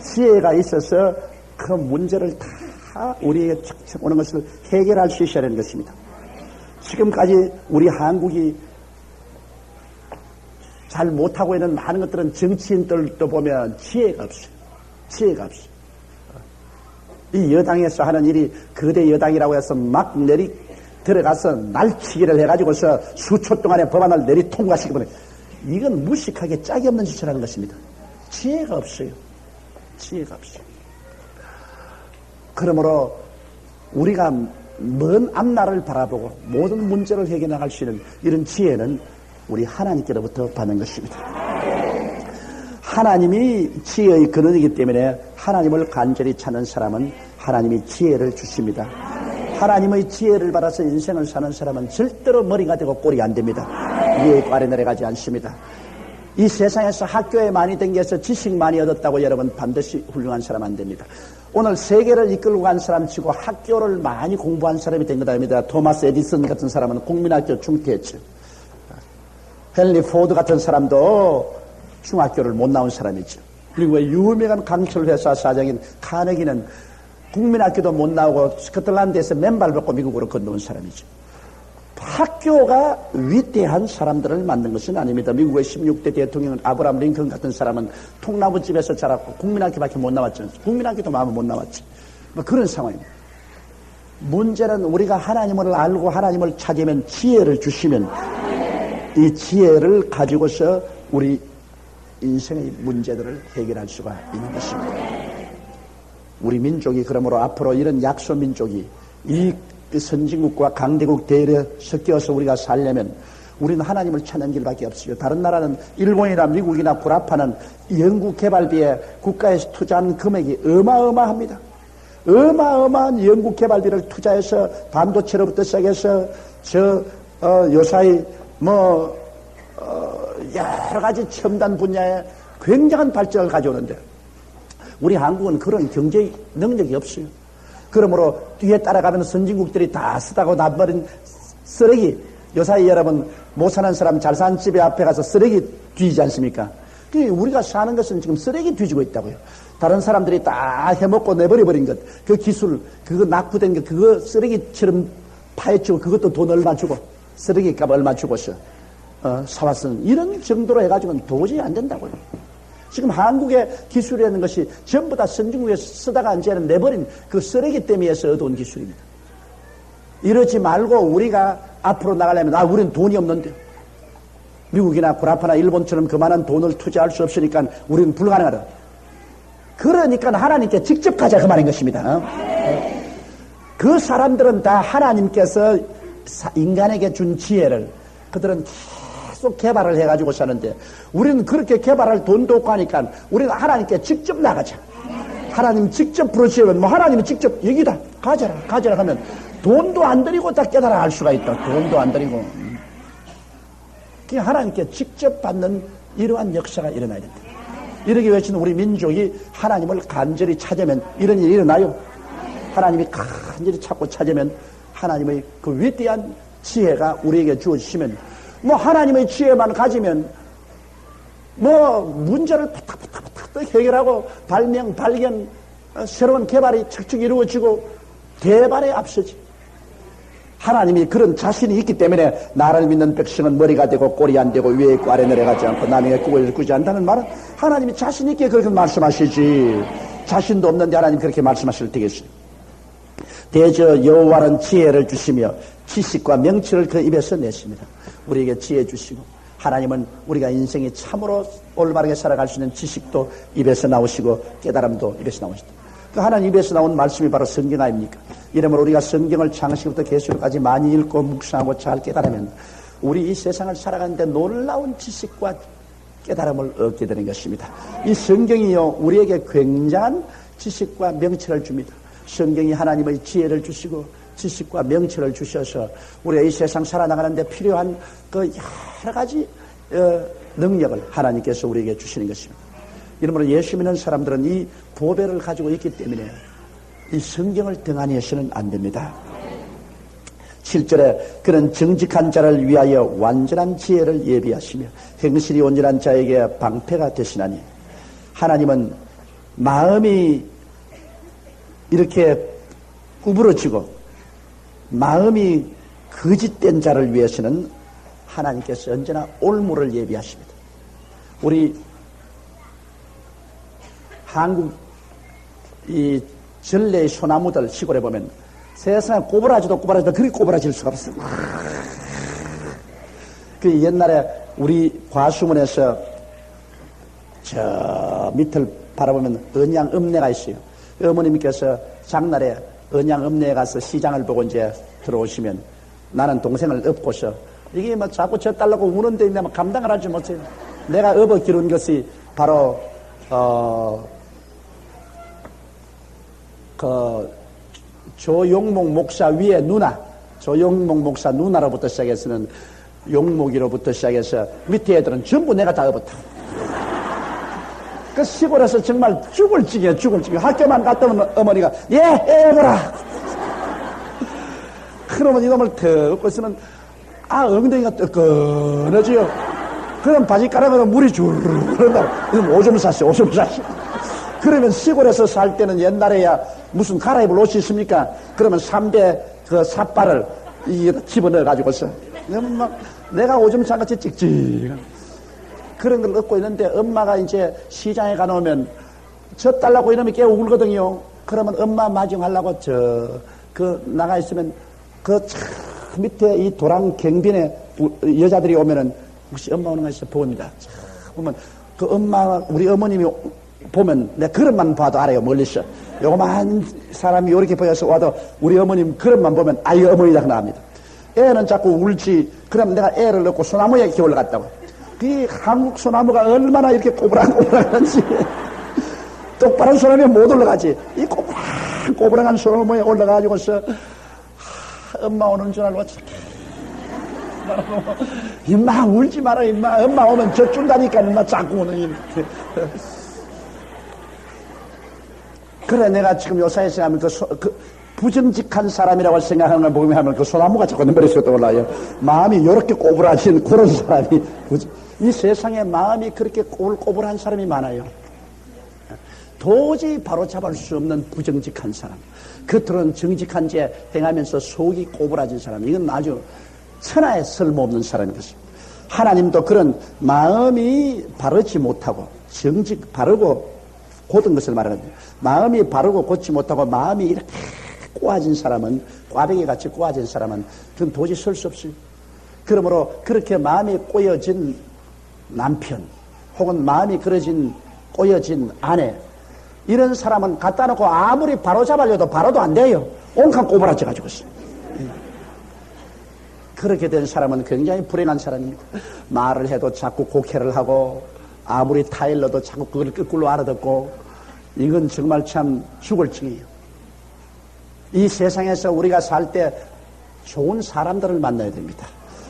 지혜가 있어서 그 문제를 다 우리에게 척척 오는 것을 해결할 수 있어야 하는 것입니다. 지금까지 우리 한국이 잘 못하고 있는 많은 것들은 정치인들도 보면 지혜가 없어요. 지혜가 없어요. 이 여당에서 하는 일이 거대 여당이라고 해서 막 들어가서 날치기를 해가지고서 수초 동안에 법안을 통과시키면 이건 무식하게 짝이 없는 짓을 하는 것입니다. 지혜가 없어요. 지혜가 없어요. 그러므로 우리가 먼 앞날을 바라보고 모든 문제를 해결해 나갈 수 있는 이런 지혜는 우리 하나님께로부터 받는 것입니다. 하나님이 지혜의 근원이기 때문에 하나님을 간절히 찾는 사람은 하나님이 지혜를 주십니다. 하나님의 지혜를 받아서 인생을 사는 사람은 절대로 머리가 되고 꼬리가 안 됩니다. 위에 있고 아래 내려가지 않습니다. 이 세상에서 학교에 많이 다녀서 지식 많이 얻었다고 여러분 반드시 훌륭한 사람 안 됩니다. 오늘 세계를 이끌고 간 사람 치고 학교를 많이 공부한 사람이 된 거다. 토마스 에디슨 같은 사람은 국민학교 중퇴했죠. 헨리 포드 같은 사람도 중학교를 못 나온 사람이죠. 그리고 유명한 강철회사 사장인 카네기는 국민학교도 못 나오고 스코틀랜드에서 맨발 벗고 미국으로 건너온 사람이죠. 학교가 위대한 사람들을 만든 것은 아닙니다. 미국의 16대 대통령 아브라함 링컨 같은 사람은 통나무집에서 자랐고 국민학교밖에 못 나왔죠. 국민학교도 마음에 못 나왔지. 뭐 그런 상황입니다. 문제는 우리가 하나님을 알고 하나님을 찾으면 지혜를 주시면 이 지혜를 가지고서 우리 인생의 문제들을 해결할 수가 있는 것입니다. 우리 민족이 그러므로 앞으로 이런 약소 민족이 이 선진국과 강대국 대열에 섞여서 우리가 살려면 우리는 하나님을 찾는 길밖에 없어요. 다른 나라는 일본이나 미국이나 구라파는 연구개발비에 국가에서 투자한 금액이 어마어마합니다. 어마어마한 연구개발비를 투자해서 반도체로부터 시작해서 요사이 여러 가지 첨단 분야에 굉장한 발전을 가져오는데 우리 한국은 그런 경제 능력이 없어요. 그러므로 뒤에 따라가면 선진국들이 다 쓰다고 놔버린 쓰레기, 요사이 여러분 못 사는 사람 잘 사는 집에 앞에 가서 쓰레기 뒤지지 않습니까? 우리가 사는 것은 지금 쓰레기 뒤지고 있다고요. 다른 사람들이 다 해먹고 내버려버린 것, 그 기술, 그거 낙후된 것, 그거 쓰레기처럼 파헤치고 그것도 돈 얼마 주고 쓰레기 값 얼마 주고서 사왔으면 이런 정도로 해가지고는 도저히 안 된다고요. 지금 한국의 기술이라는 것이 전부 다 선진국에서 쓰다가 이제는 내버린 그 쓰레기 때문에서 얻어온 기술입니다. 이러지 말고 우리가 앞으로 나가려면 우리는 돈이 없는데 미국이나 구라파나 일본처럼 그만한 돈을 투자할 수 없으니까 우리는 불가능하다. 그러니까 하나님께 직접 가자 그 말인 것입니다. 그 사람들은 다 하나님께서 인간에게 준 지혜를 그들은 계속 개발을 해가지고 사는데 우리는 그렇게 개발할 돈도 없고 하니까 우리는 하나님께 직접 나가자. 하나님 직접 부르시면 하나님이 직접 여기다 가져라 하면 돈도 안 들이고 다 깨달아 알 수가 있다. 돈도 안 들이고. 하나님께 직접 받는 이러한 역사가 일어나야 된다. 이러기 위해서는 우리 민족이 하나님을 간절히 찾으면 이런 일이 일어나요. 하나님이 간절히 찾고 찾으면 하나님의 그 위대한 지혜가 우리에게 주어지시면 하나님의 지혜만 가지면 문제를 팍팍팍팍 해결하고 발견 새로운 개발이 척척 이루어지고 대발에 앞서지. 하나님이 그런 자신이 있기 때문에 나를 믿는 백성은 머리가 되고 꼬리 안 되고 위에 있고 아래 내려가지 않고 남에게 구원을 구지 않는다는 말은 하나님이 자신 있게 그렇게 말씀하시지. 자신도 없는데 하나님 그렇게 말씀하실 때겠어요. 대저 여호와는 지혜를 주시며 지식과 명철을 그 입에서 내십니다. 우리에게 지혜 주시고 하나님은 우리가 인생이 참으로 올바르게 살아갈 수 있는 지식도 입에서 나오시고 깨달음도 입에서 나오시다. 그 하나님 입에서 나온 말씀이 바로 성경 아닙니까? 이러므로 우리가 성경을 창세기부터 계시록까지 많이 읽고 묵상하고 잘 깨달으면 우리 이 세상을 살아가는데 놀라운 지식과 깨달음을 얻게 되는 것입니다. 이 성경이요 우리에게 굉장한 지식과 명철을 줍니다. 성경이 하나님의 지혜를 주시고 지식과 명철을 주셔서 우리가 이 세상 살아나가는데 필요한 그 여러 가지 능력을 하나님께서 우리에게 주시는 것입니다. 이러므로 예수 믿는 사람들은 이 보배를 가지고 있기 때문에 이 성경을 등한히 해서는 안 됩니다. 7절에 그는 정직한 자를 위하여 완전한 지혜를 예비하시며 행실이 온전한 자에게 방패가 되시나니, 하나님은 마음이 이렇게 구부러지고 마음이 거짓된 자를 위해서는 하나님께서 언제나 올무를 예비하십니다. 우리 한국 이 전래의 소나무들 시골에 보면 세상에 꼬부라지도 그리 꼬부라질 수가 없어요. 그 옛날에 우리 과수문에서 저 밑을 바라보면 언양 읍내가 있어요. 어머님께서 장날에 언양 읍내에 가서 시장을 보고 이제 들어오시면 나는 동생을 업고서 이게 뭐 자꾸 저 딸라고 우는데 내가 감당을 하지 못해요. 내가 업어 기른 것이 바로 조용목 목사 위에 누나, 조용목 목사 누나로부터 시작해서는 용목이로부터 시작해서 밑에 애들은 전부 내가 다 업었다. 그 시골에서 정말 죽을 지게 학교만 갔다 오면 어머니가 해보라. 그러면 이놈을 더 업고 있으면 엉덩이가 뜨끈해져요. 그럼 바지 깔아면 물이 줄르 흐른다고. 이놈 오줌 쌌어. 그러면 시골에서 살 때는 옛날에야 무슨 갈아입을 옷이 있습니까? 그러면 삼배 그 삿발을 집어넣어가지고서 막 내가 오줌 싼같이 찍찍 그런 걸 얻고 있는데, 엄마가 이제 시장에 가놓으면 저 딸라고 이놈이 깨워 울거든요. 그러면 엄마 마중하려고 나가 있으면 밑에 이 도랑 경빈에 여자들이 오면은 혹시 엄마 오는 거 있어 봅니다. 보면 그 엄마, 우리 어머님이 보면 내 그릇만 봐도 알아요. 멀리서 요만한 사람이 이렇게 보여서 와도 우리 어머님 그릇만 보면 아이 어머니다 나옵니다. 애는 자꾸 울지. 그럼 내가 애를 넣고 소나무에 이렇게 올라갔다고. 이 한국 소나무가 얼마나 이렇게 꼬부랑꼬부랑한지 똑바른 소나무에 못 올라가지. 이 꼬부랑한 소나무에 올라가지고서 엄마 오는 줄 알고 임마 울지 마라 임마, 엄마 오면 저 준다니까 임마 자꾸 오는 이렇게. 그래 내가 지금 요사에서 하면 부정직한 사람이라고 생각하는 걸 보면 그 소나무가 자꾸 내 머릿속에 떠올라요. 마음이 이렇게 꼬부라진 그런 사람이, 이 세상에 마음이 그렇게 꼬불꼬불한 사람이 많아요. 도저히 바로잡을 수 없는 부정직한 사람, 겉으로는 정직한 죄 행하면서 속이 꼬부라진 사람, 이건 아주 천하에 쓸모없는 사람인 것입니다. 하나님도 그런 마음이 바르지 못하고 바르고 곧은 것을 말하거든요. 마음이 바르고 곧지 못하고 마음이 이렇게 꼬아진 사람은, 꽈배기같이 꼬아진 사람은 그건 도저히 설 수 없어요. 그러므로 그렇게 마음이 꼬여진 남편 혹은 마음이 꼬여진 아내, 이런 사람은 갖다 놓고 아무리 바로 잡으려도 바로도 안 돼요. 온갖 꼬부라져 가지고 있어요. 그렇게 된 사람은 굉장히 불행한 사람입니다. 말을 해도 자꾸 곡해를 하고 아무리 타일러도 자꾸 그걸 거꾸로 알아듣고, 이건 정말 참 죽을 징이에요. 이 세상에서 우리가 살 때 좋은 사람들을 만나야 됩니다.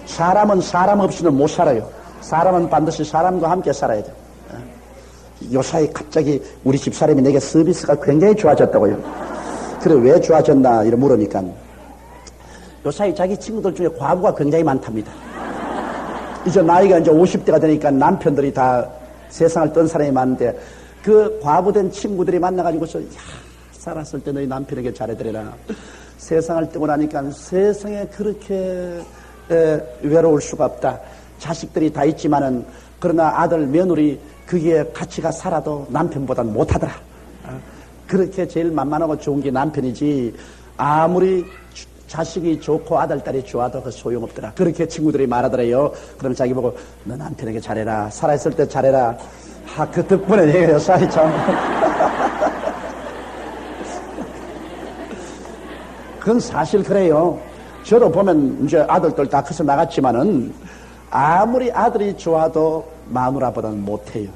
사람은 사람 없이는 못 살아요. 사람은 반드시 사람과 함께 살아야 돼요. 요사이 갑자기 우리 집사람이 내게 서비스가 굉장히 좋아졌다고요. 그래 왜 좋아졌나 이래 물으니까 요사이 자기 친구들 중에 과부가 굉장히 많답니다. 이제 나이가 이제 50대가 되니까 남편들이 다 세상을 떤 사람이 많은데, 그 과부된 친구들이 만나가지고서 살았을 때 너희 남편에게 잘해드려라. 세상을 뜨고 나니까 세상에 그렇게 외로울 수가 없다. 자식들이 다 있지만은 그러나 아들 며느리 거기에 같이 가 살아도 남편보다는 못하더라. 그렇게 제일 만만하고 좋은 게 남편이지, 아무리 자식이 좋고 아들딸이 좋아도 그 소용없더라. 그렇게 친구들이 말하더래요. 그럼 자기 보고 너 남편에게 잘해라. 살아있을 때 잘해라. 그 덕분에 내가 요사이 참 그건 사실 그래요. 저도 보면 이제 아들들 다 커서 나갔지만은 아무리 아들이 좋아도 마누라보다는 못해요.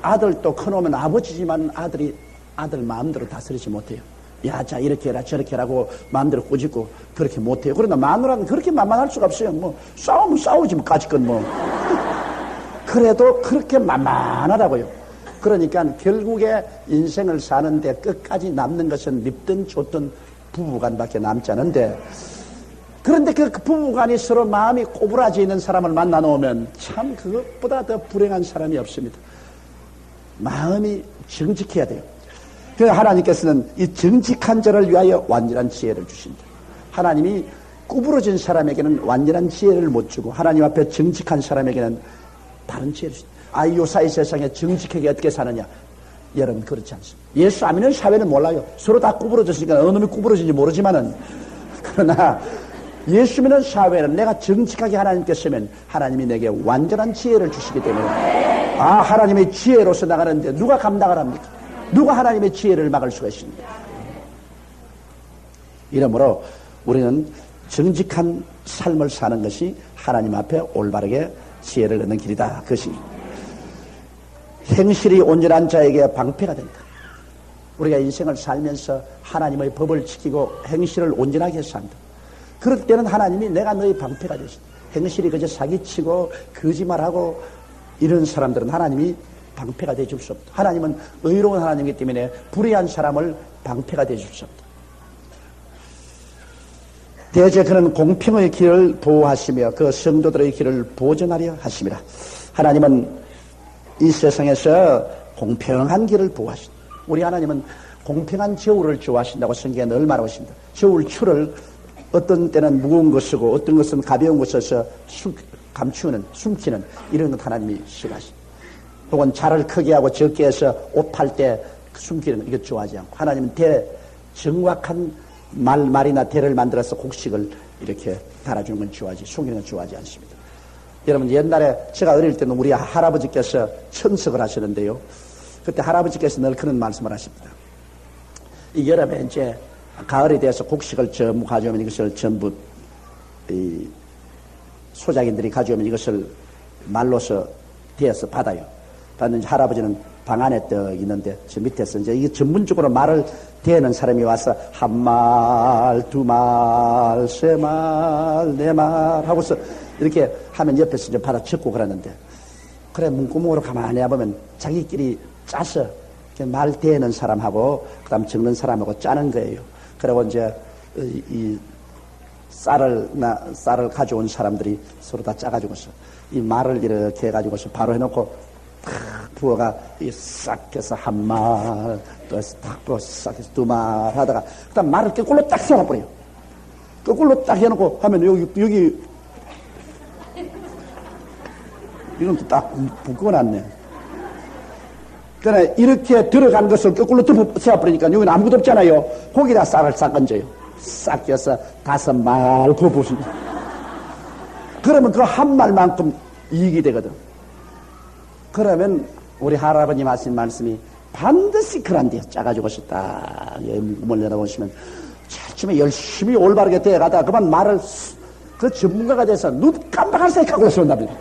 아들도 커놓으면 아버지지만 아들 마음대로 다스리지 못해요. 야, 자, 이렇게 해라, 저렇게 하라고 마음대로 꾸짖고 그렇게 못해요. 그러나 마누라는 그렇게 만만할 수가 없어요. 뭐, 싸우면 싸우지, 뭐, 까짓건 뭐. 그래도 그렇게 만만하다고요. 그러니까 결국에 인생을 사는데 끝까지 남는 것은 밉든 좋든 부부간밖에 남지 않은데, 그런데 그 부부간이 서로 마음이 꼬부라져 있는 사람을 만나 놓으면 참 그것보다 더 불행한 사람이 없습니다. 마음이 정직해야 돼요. 그래서 하나님께서는 이 정직한 자를 위하여 완전한 지혜를 주신다. 하나님이 구부러진 사람에게는 완전한 지혜를 못 주고 하나님 앞에 정직한 사람에게는 다른 지혜를 주신다. 요사이 세상에 정직하게 어떻게 사느냐? 여러분 그렇지 않습니다. 예수 안 믿는 사회는 몰라요. 서로 다 구부러졌으니까 어느 놈이 구부러진지 모르지만은, 그러나 예수 믿는 사회는 내가 정직하게 하나님께 서면 하나님이 내게 완전한 지혜를 주시기 때문에, 하나님의 지혜로서 나가는데 누가 감당을 합니까? 누가 하나님의 지혜를 막을 수가 있습니까? 이러므로 우리는 정직한 삶을 사는 것이 하나님 앞에 올바르게 지혜를 얻는 길이다. 그것이 행실이 온전한 자에게 방패가 된다. 우리가 인생을 살면서 하나님의 법을 지키고 행실을 온전하게 해서 산다. 그럴 때는 하나님이 내가 너의 방패가 되신다. 행실이 그저 사기치고 거짓말하고 이런 사람들은 하나님이 방패가 되어줄 수 없다. 하나님은 의로운 하나님이기 때문에 불의한 사람을 방패가 되어줄 수 없다. 대제 그는 공평의 길을 보호하시며 그 성도들의 길을 보존하려 하심이라. 하나님은 이 세상에서 공평한 길을 보호하신다. 우리 하나님은 공평한 저울을 좋아하신다고 성경에 늘 말하고 있습니다. 저울 추를 어떤 때는 무거운 거 쓰고 어떤 것은 가벼운 거 써서 감추는, 숨기는 이런 것 하나님이 싫어하십니다. 혹은 자를 크게 하고 적게 해서 옷 팔 때 숨기는 이거 좋아하지 않고, 하나님은 정확한 말이나 대를 만들어서 곡식을 이렇게 달아주는 건 좋아하지, 숨기는 건 좋아하지 않습니다. 여러분, 옛날에 제가 어릴 때는 우리 할아버지께서 천석을 하시는데요. 그때 할아버지께서 늘 그런 말씀을 하십니다. 이 여름에 이제 가을이 돼서 곡식을 전부 가져오면 이것을 전부 이 소작인들이 가져오면 이것을 말로서 대어서 받아요. 받는 할아버지는 방 안에 떡 있는데 저 밑에서 이제 이게 전문적으로 말을 대는 사람이 와서 한 말, 두 말, 세 말, 네 말 하고서 이렇게 하면 옆에서 이제 받아 적고 그러는데, 그래 문구멍으로 가만히 해보면 자기끼리 짜서 말 대는 사람하고 그다음 적는 사람하고 짜는 거예요. 그리고 이제 이 쌀을 가져온 사람들이 서로 다 짜가지고서 이 말을 이렇게 해가지고서 바로 해놓고 탁 부어가 싹 해서 한 말, 또 탁 부어 싹 해서 두 말 하다가 그다음 말을 거꾸로 딱 세워버려요. 거꾸로 딱 해놓고 하면 여기 이건 또 딱 묶어놨네. 그러니까 이렇게 들어간 것을 거꾸로 덮어 세워버리니까 여기는 아무것도 없잖아요. 거기다 쌀을 싹 얹어요. 싹 껴서 5말 그거 보십니다. 그러면 그 한 말만큼 이익이 되거든. 그러면 우리 할아버님 하신 말씀이 반드시 그런데요. 짜가지고서 딱 문을 내다보시면 차츰에 열심히 올바르게 대가다가 그만 말을 그 전문가가 돼서 눈 깜빡할 새까지 하고 쏜답니다.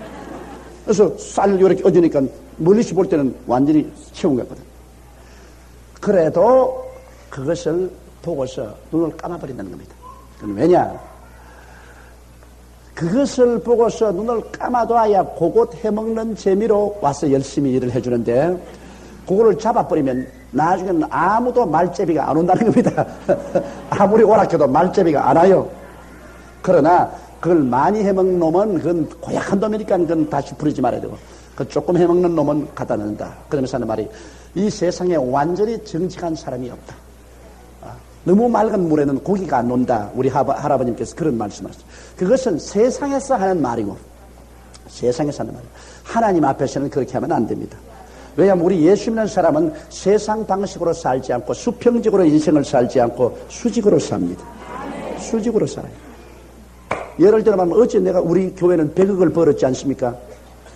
그래서 쌀 이렇게 얹으니까 멀리서 볼 때는 완전히 채운 거거든. 그래도 그것을 보고서 눈을 감아버린다는 겁니다. 왜냐? 그것을 보고서 눈을 감아둬야 그곳 해먹는 재미로 와서 열심히 일을 해주는데, 그거를 잡아버리면 나중에는 아무도 말제비가 안 온다는 겁니다. 아무리 오락해도 말제비가 안 와요. 그러나 그걸 많이 해먹는 놈은 그건 고약한 놈이니까 그건 다시 부리지 말아야 되고, 그 조금 해먹는 놈은 갖다 넣는다. 그러면서 하는 말이, 이 세상에 완전히 정직한 사람이 없다. 너무 맑은 물에는 고기가 안 논다. 우리 할아버님께서 그런 말씀하셨어요. 그것은 세상에서 하는 말이고, 세상에서 하는 말이고, 하나님 앞에서는 그렇게 하면 안 됩니다. 왜냐하면 우리 예수 믿는 사람은 세상 방식으로 살지 않고 수평적으로 인생을 살지 않고 수직으로 삽니다. 수직으로 살아요. 예를 들면 어제 내가 우리 교회는 100억을 벌었지 않습니까?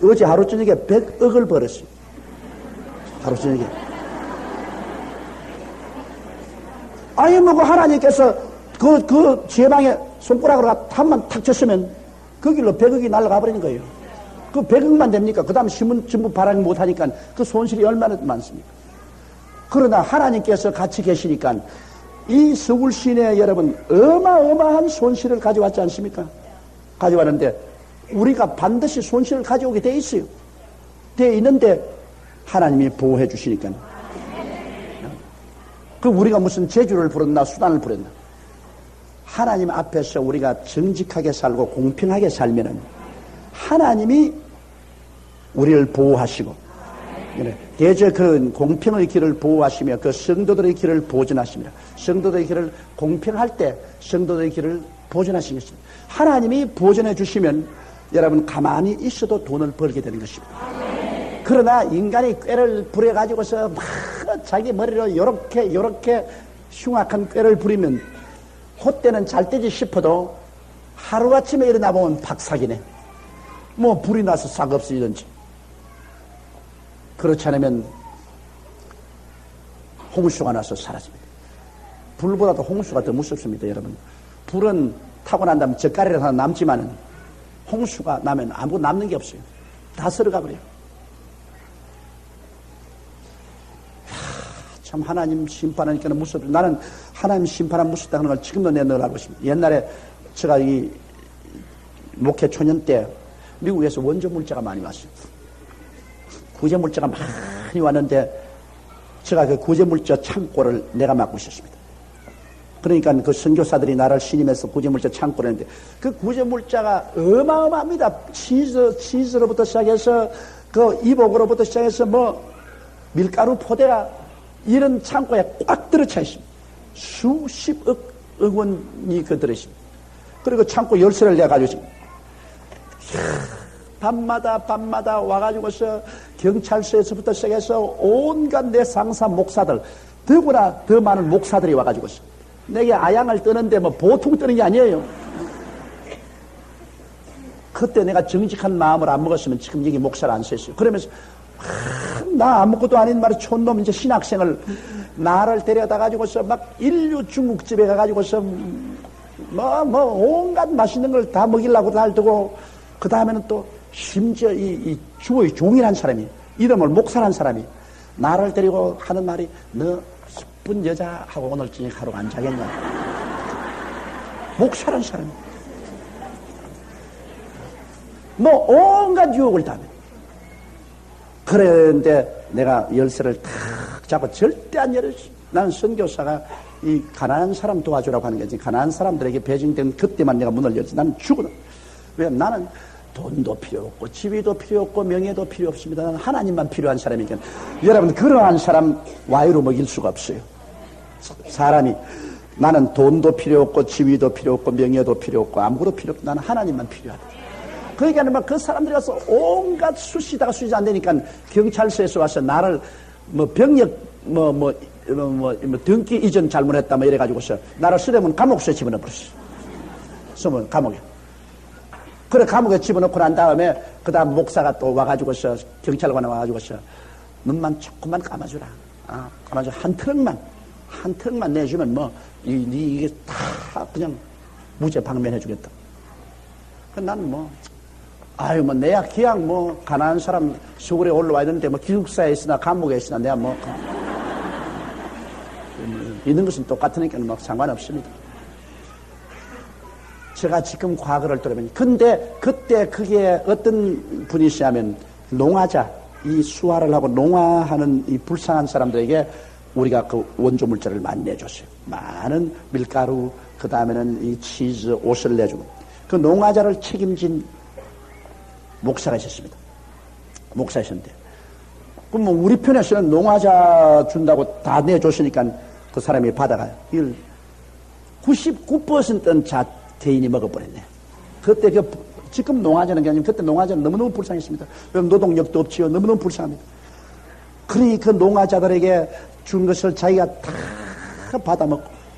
어제 하루 저녁에 100억을 벌었어요. 하루 저녁에. 아니, 뭐, 하나님께서 그 제방에 손가락으로 한번 탁 쳤으면 그 길로 100억이 날아가 버리는 거예요. 그 100억만 됩니까? 그 다음 신문 전부 발행 못 하니까 그 손실이 얼마나 많습니까? 그러나 하나님께서 같이 계시니까 이 서울 시내에 여러분 어마어마한 손실을 가져왔지 않습니까? 가져왔는데 우리가 반드시 손실을 가져오게 돼 있어요. 있는데 하나님이 보호해 주시니까. 그 우리가 무슨 재주를 부렸나 수단을 부렸나. 하나님 앞에서 우리가 정직하게 살고 공평하게 살면은 하나님이 우리를 보호하시고 대저 그런 공평의 길을 보호하시며 그 성도들의 길을 보존하시며 성도들의 길을 공평할 때 성도들의 길을 보존하신 것입니다. 하나님이 보존해 주시면 여러분 가만히 있어도 돈을 벌게 되는 것입니다. 그러나 인간이 꾀를 부려가지고서 막 자기 머리로 요렇게 흉악한 꾀를 부리면 그때는 잘 되지 싶어도 하루아침에 일어나 보면 박사기네. 뭐 불이 나서 싹 없어지든지. 그렇지 않으면 홍수가 나서 사라집니다. 불보다도 홍수가 더 무섭습니다, 여러분. 불은 타고 난 다음에 젓가락이라도 하나 남지만은 홍수가 나면 아무것도 남는 게 없어요. 다 썰어가 버려요. 참 하나님 심판하니까 무섭죠. 나는 하나님 심판은 무섭다는 걸 지금도 내 늘 알고 있습니다. 옛날에 제가 이 목회 초년 때 미국에서 원조 물자가 많이 왔어요. 구제 물자가 많이 왔는데 제가 그 구제 물자 창고를 내가 맡고 있었습니다. 그러니까 그 선교사들이 나를 신임해서 구제 물자 창고를 했는데 그 구제 물자가 어마어마합니다. 치즈로부터 시작해서 그 이복으로부터 시작해서 뭐 밀가루 포대가 이런 창고에 꽉 들어차 있습니다. 수십억 원이 그 들어있습니다. 그리고 창고 열쇠를 내가지고 있습니다. 밤마다 와가지고서 경찰서에서부터 시작해서 온갖 내 상사 목사들, 더구나 더 많은 목사들이 와가지고서 내게 아양을 뜨는데 뭐 보통 뜨는 게 아니에요. 그때 내가 정직한 마음을 안 먹었으면 지금 여기 목사를 안 섰어요. 그러면서 나 아무것도 아닌 말이 촌놈 이제 신학생을 나를 데려다 가지고서 막 인류 중국집에 가가지고서 뭐 온갖 맛있는 걸 다 먹이려고 달두고 그 다음에는 또 심지어 이 주의 종이란 사람이 이름을 목사란 사람이 나를 데리고 하는 말이 너 이쁜 여자하고 오늘 저녁 하루 안 자겠냐. 목사란 사람이 뭐 온갖 유혹을 다 해. 그런데 내가 열쇠를 탁 잡고 절대 안 열었지. 나는 선교사가 이 가난한 사람 도와주라고 하는 거지. 가난한 사람들에게 배정된 그때만 내가 문을 열지. 나는 죽어도. 왜? 나는 돈도 필요 없고 지위도 필요 없고 명예도 필요 없습니다. 나는 하나님만 필요한 사람이니까. 여러분 그러한 사람 와이로 먹일 수가 없어요. 사람이 나는 돈도 필요 없고 지위도 필요 없고 명예도 필요 없고 아무것도 필요 없고 나는 하나님만 필요하다. 그러니까 그 사람들이 와서 온갖 수시다가 수시 안 되니까 경찰서에서 와서 나를 뭐 병력 등기 이전 잘못했다 뭐 이래가지고서 나를 쓰려면 감옥소에 집어넣어버렸어. 쓰면 감옥에. 그래 감옥에 집어넣고 난 다음에 그 다음 목사가 또 와가지고서 경찰관에 와가지고서 눈만 조금만 감아주라. 감아줘. 한 트럭만 내주면 뭐 이게 다 그냥 무죄 방면해주겠다. 나는 뭐 내야 그냥 뭐 가난한 사람 서울에 올라와야 되는데 뭐 기숙사에 있으나 감옥에 있으나 내가 뭐 있는 것은 똑같으니까 뭐 상관없습니다. 제가 지금 과거를 들어보니 근데 그때 그게 어떤 분이시냐면 농화자 이 수화를 하고 농화하는 이 불쌍한 사람들에게 우리가 그 원조 물자를 많이 내줬어요. 많은 밀가루 그 다음에는 이 치즈 옷을 내주고 그 농화자를 책임진 목사가 있었습니다. 목사 있었는데 그럼 뭐 우리 편에서는 농화자 준다고 다 내줬으니까 그 사람이 받아가요. 이걸 99%는 대인이 먹어버렸네. 그때 지금 농화자는 게 아니면 그때 농화자는 너무너무 불쌍했습니다. 노동력도 없지요. 너무너무 불쌍합니다. 그러니 그 농화자들에게 준 것을 자기가 다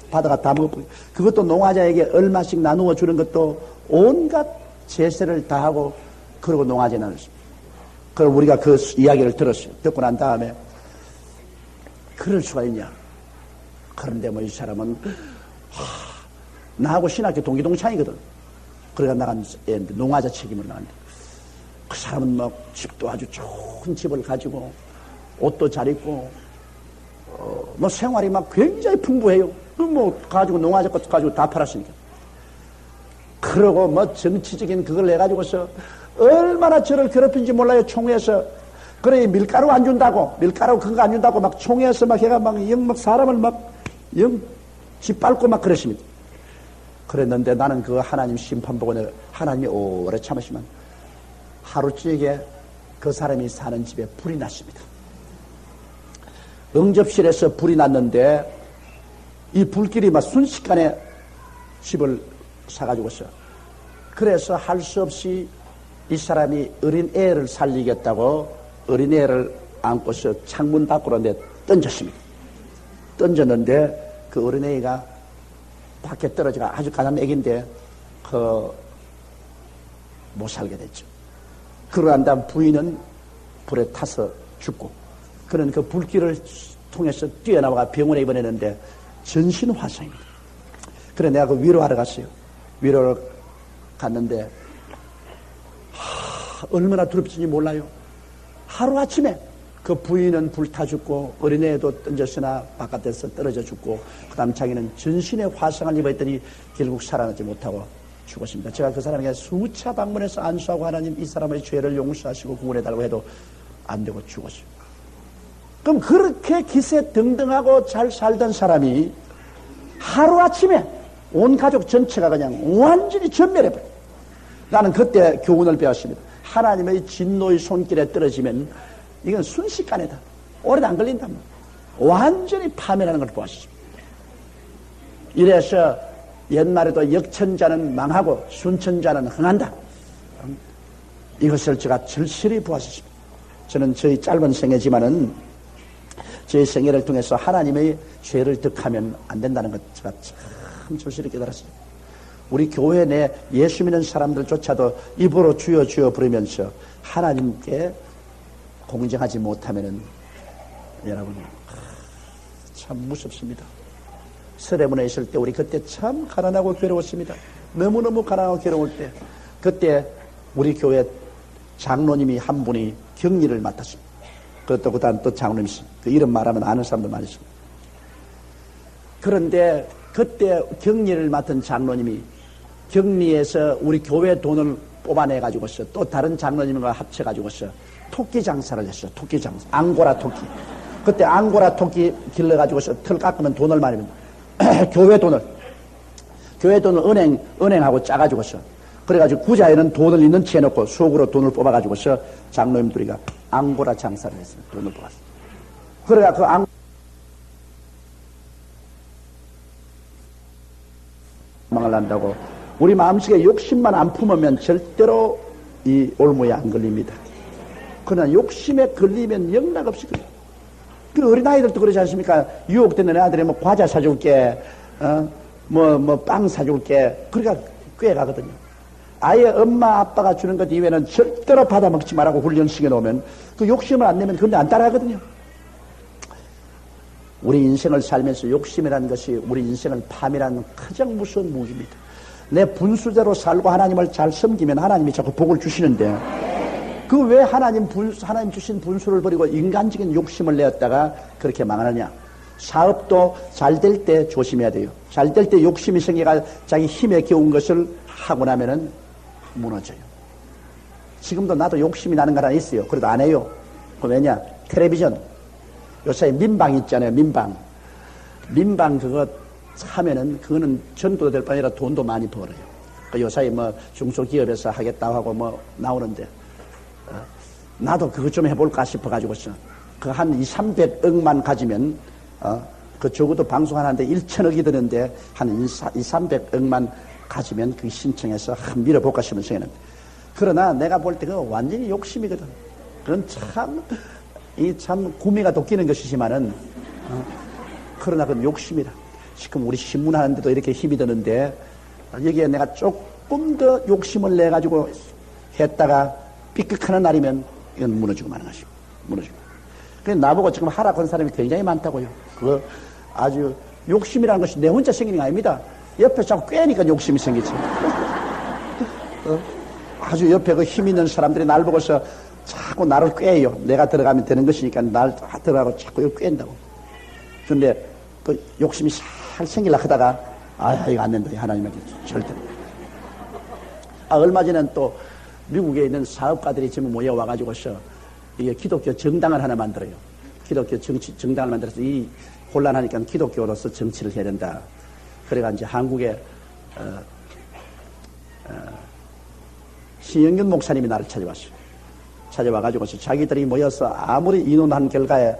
받아가 다 먹어버리고 그것도 농화자에게 얼마씩 나누어 주는 것도 온갖 제세를 다 하고 그러고 농화제 나눴습니다. 그럼 우리가 그 이야기를 들었어요. 듣고 난 다음에 그럴 수가 있냐. 그런데 뭐 이 사람은 나하고 신학교 동기동창이거든. 그래가 나간 애인데 농화자 책임으로 나간다. 그 사람은 막 집도 아주 좋은 집을 가지고 옷도 잘 입고 뭐 생활이 막 굉장히 풍부해요. 뭐 가지고 농화자 것도 가지고 다 팔았으니까. 그러고 뭐 정치적인 그걸 해가지고서 얼마나 저를 괴롭힌지 몰라요. 총회에서 그래, 밀가루 안 준다고, 밀가루 그거 안 준다고 막 총회에서 막 해가 막 사람을 막 짓밟고 막 그러십니다. 그랬는데 나는 그 하나님 심판 보고 내가 하나님이 오래 참으시면 하루쯤에 그 사람이 사는 집에 불이 났습니다. 응접실에서 불이 났는데 이 불길이 막 순식간에 집을 사가지고서 그래서 할 수 없이 이 사람이 어린 애를 살리겠다고 어린 애를 안고서 창문 밖으로 던졌습니다. 던졌는데 그 어린 애가 밖에 떨어져가 아주 가난 애기인데 못 살게 됐죠. 그러고 다음 부인은 불에 타서 죽고 그는 그 불길을 통해서 뛰어나와 병원에 입원했는데 전신 화상입니다. 그래 내가 그 위로하러 갔어요. 위로를 갔는데 얼마나 두렵는지 몰라요. 하루아침에 그 부인은 불타 죽고 어린애도 던졌으나 바깥에서 떨어져 죽고 그 다음 자기는 전신의 화상을 입었더니 결국 살아나지 못하고 죽었습니다. 제가 그 사람에게 수차 방문해서 안수하고 하나님 이 사람의 죄를 용서하시고 구원해달라고 해도 안 되고 죽었어요. 그럼 그렇게 기세등등하고 잘 살던 사람이 하루아침에 온 가족 전체가 그냥 완전히 전멸해버려요. 나는 그때 교훈을 배웠습니다. 하나님의 진노의 손길에 떨어지면 이건 순식간에다. 오래도 안 걸린단 말이에요. 완전히 파멸하는 걸 보았습니다. 이래서 옛말에도 역천자는 망하고 순천자는 흥한다. 이것을 제가 절실히 보았습니다. 저는 저희 짧은 생애지만은 저희 생애를 통해서 하나님의 죄를 득하면 안 된다는 것 제가 참 절실히 깨달았어요. 우리 교회 내 예수 믿는 사람들조차도 입으로 주여 주여 부르면서 하나님께 공정하지 못하면은 여러분 참 무섭습니다. 서대문에 있을 때 우리 그때 참 가난하고 괴로웠습니다. 너무너무 가난하고 괴로울 때 그때 우리 교회 장로님이 한 분이 격리를 맡았습니다. 그것도 그 다음 또 장로님이 있습니다. 그 이름 말하면 아는 사람도 많이 있습니다. 그런데 그때 격리를 맡은 장로님이 격리에서 우리 교회 돈을 뽑아내가지고서 또 다른 장로님과 합쳐가지고서 토끼 장사를 했어요. 토끼 장사. 앙고라 토끼. 그때 앙고라 토끼 길러가지고서 털 깎으면 돈을 많이 받는 교회 돈을 은행하고 짜가지고서 그래가지고 구자에는 돈을 있는 채 해놓고 속으로 돈을 뽑아가지고서 장로님들이가 앙고라 장사를 했어요. 돈을 뽑았어요. 그래가 그 망을 난다고 우리 마음속에 욕심만 안 품으면 절대로 이 올무에 안 걸립니다. 그러나 욕심에 걸리면 영락없이 걸려요. 그 어린아이들도 그러지 않습니까? 유혹되는 애들이 뭐 과자 사줄게, 빵 사줄게. 그러니까 꽤 가거든요. 아예 엄마 아빠가 주는 것 이외에는 절대로 받아먹지 말라고 훈련시켜 놓으면 그 욕심을 안 내면 근데 안 따라가거든요. 우리 인생을 살면서 욕심이라는 것이 우리 인생을 파멸하는 가장 무서운 무기입니다. 내 분수대로 살고 하나님을 잘 섬기면 하나님이 자꾸 복을 주시는데 그 왜 하나님 주신 분수를 버리고 인간적인 욕심을 내었다가 그렇게 망하느냐. 사업도 잘 될 때 조심해야 돼요. 잘 될 때 욕심이 생겨가 자기 힘에 겨운 것을 하고 나면은 무너져요. 지금도 나도 욕심이 나는 거 하나 있어요. 그래도 안 해요. 그 왜냐? 텔레비전. 요새 민방 있잖아요. 민방 그거 하면은 그거는 전도도 될 뿐 아니라 돈도 많이 벌어요. 그 요새 뭐 중소기업에서 하겠다고 하고 뭐 나오는데 나도 그것 좀 해볼까 싶어가지고서 그 한 200~300억만 가지면 그 적어도 방송하는데 1,000억이 드는데 한 200~300억만 가지면 그 신청해서 한 밀어볼까 싶은 생각은. 그러나 내가 볼 때 그거 완전히 욕심이거든. 그건 참 구미가 도끼는 것이지만은 그러나 그건 욕심이다. 지금 우리 신문하는데도 이렇게 힘이 드는데 여기에 내가 조금 더 욕심을 내가지고 했다가 삐끗하는 날이면 이건 무너지고 마는 것이고 무너지고. 그래서 나보고 지금 하락한 사람이 굉장히 많다고요. 그거 아주 욕심이라는 것이 내 혼자 생기는 게 아닙니다. 옆에 자꾸 꿰니까 욕심이 생기지. 아주 옆에 그 힘 있는 사람들이 날 보고서 자꾸 나를 꿰요. 내가 들어가면 되는 것이니까 날 들어가고 자꾸 이거 꿰인다고. 그런데 그 욕심이 살 생기려 하다가 이거 안 된다. 하나님한테 절대. 얼마 전엔 또 미국에 있는 사업가들이 지금 모여와가지고서 이게 기독교 정당을 하나 만들어요. 기독교 정당을 만들어서 이 곤란하니까 기독교로서 정치를 해야 된다. 그래가 이제 한국에 신영균 목사님이 나를 찾아왔어요. 찾아와가지고서 자기들이 모여서 아무리 의논한 결과에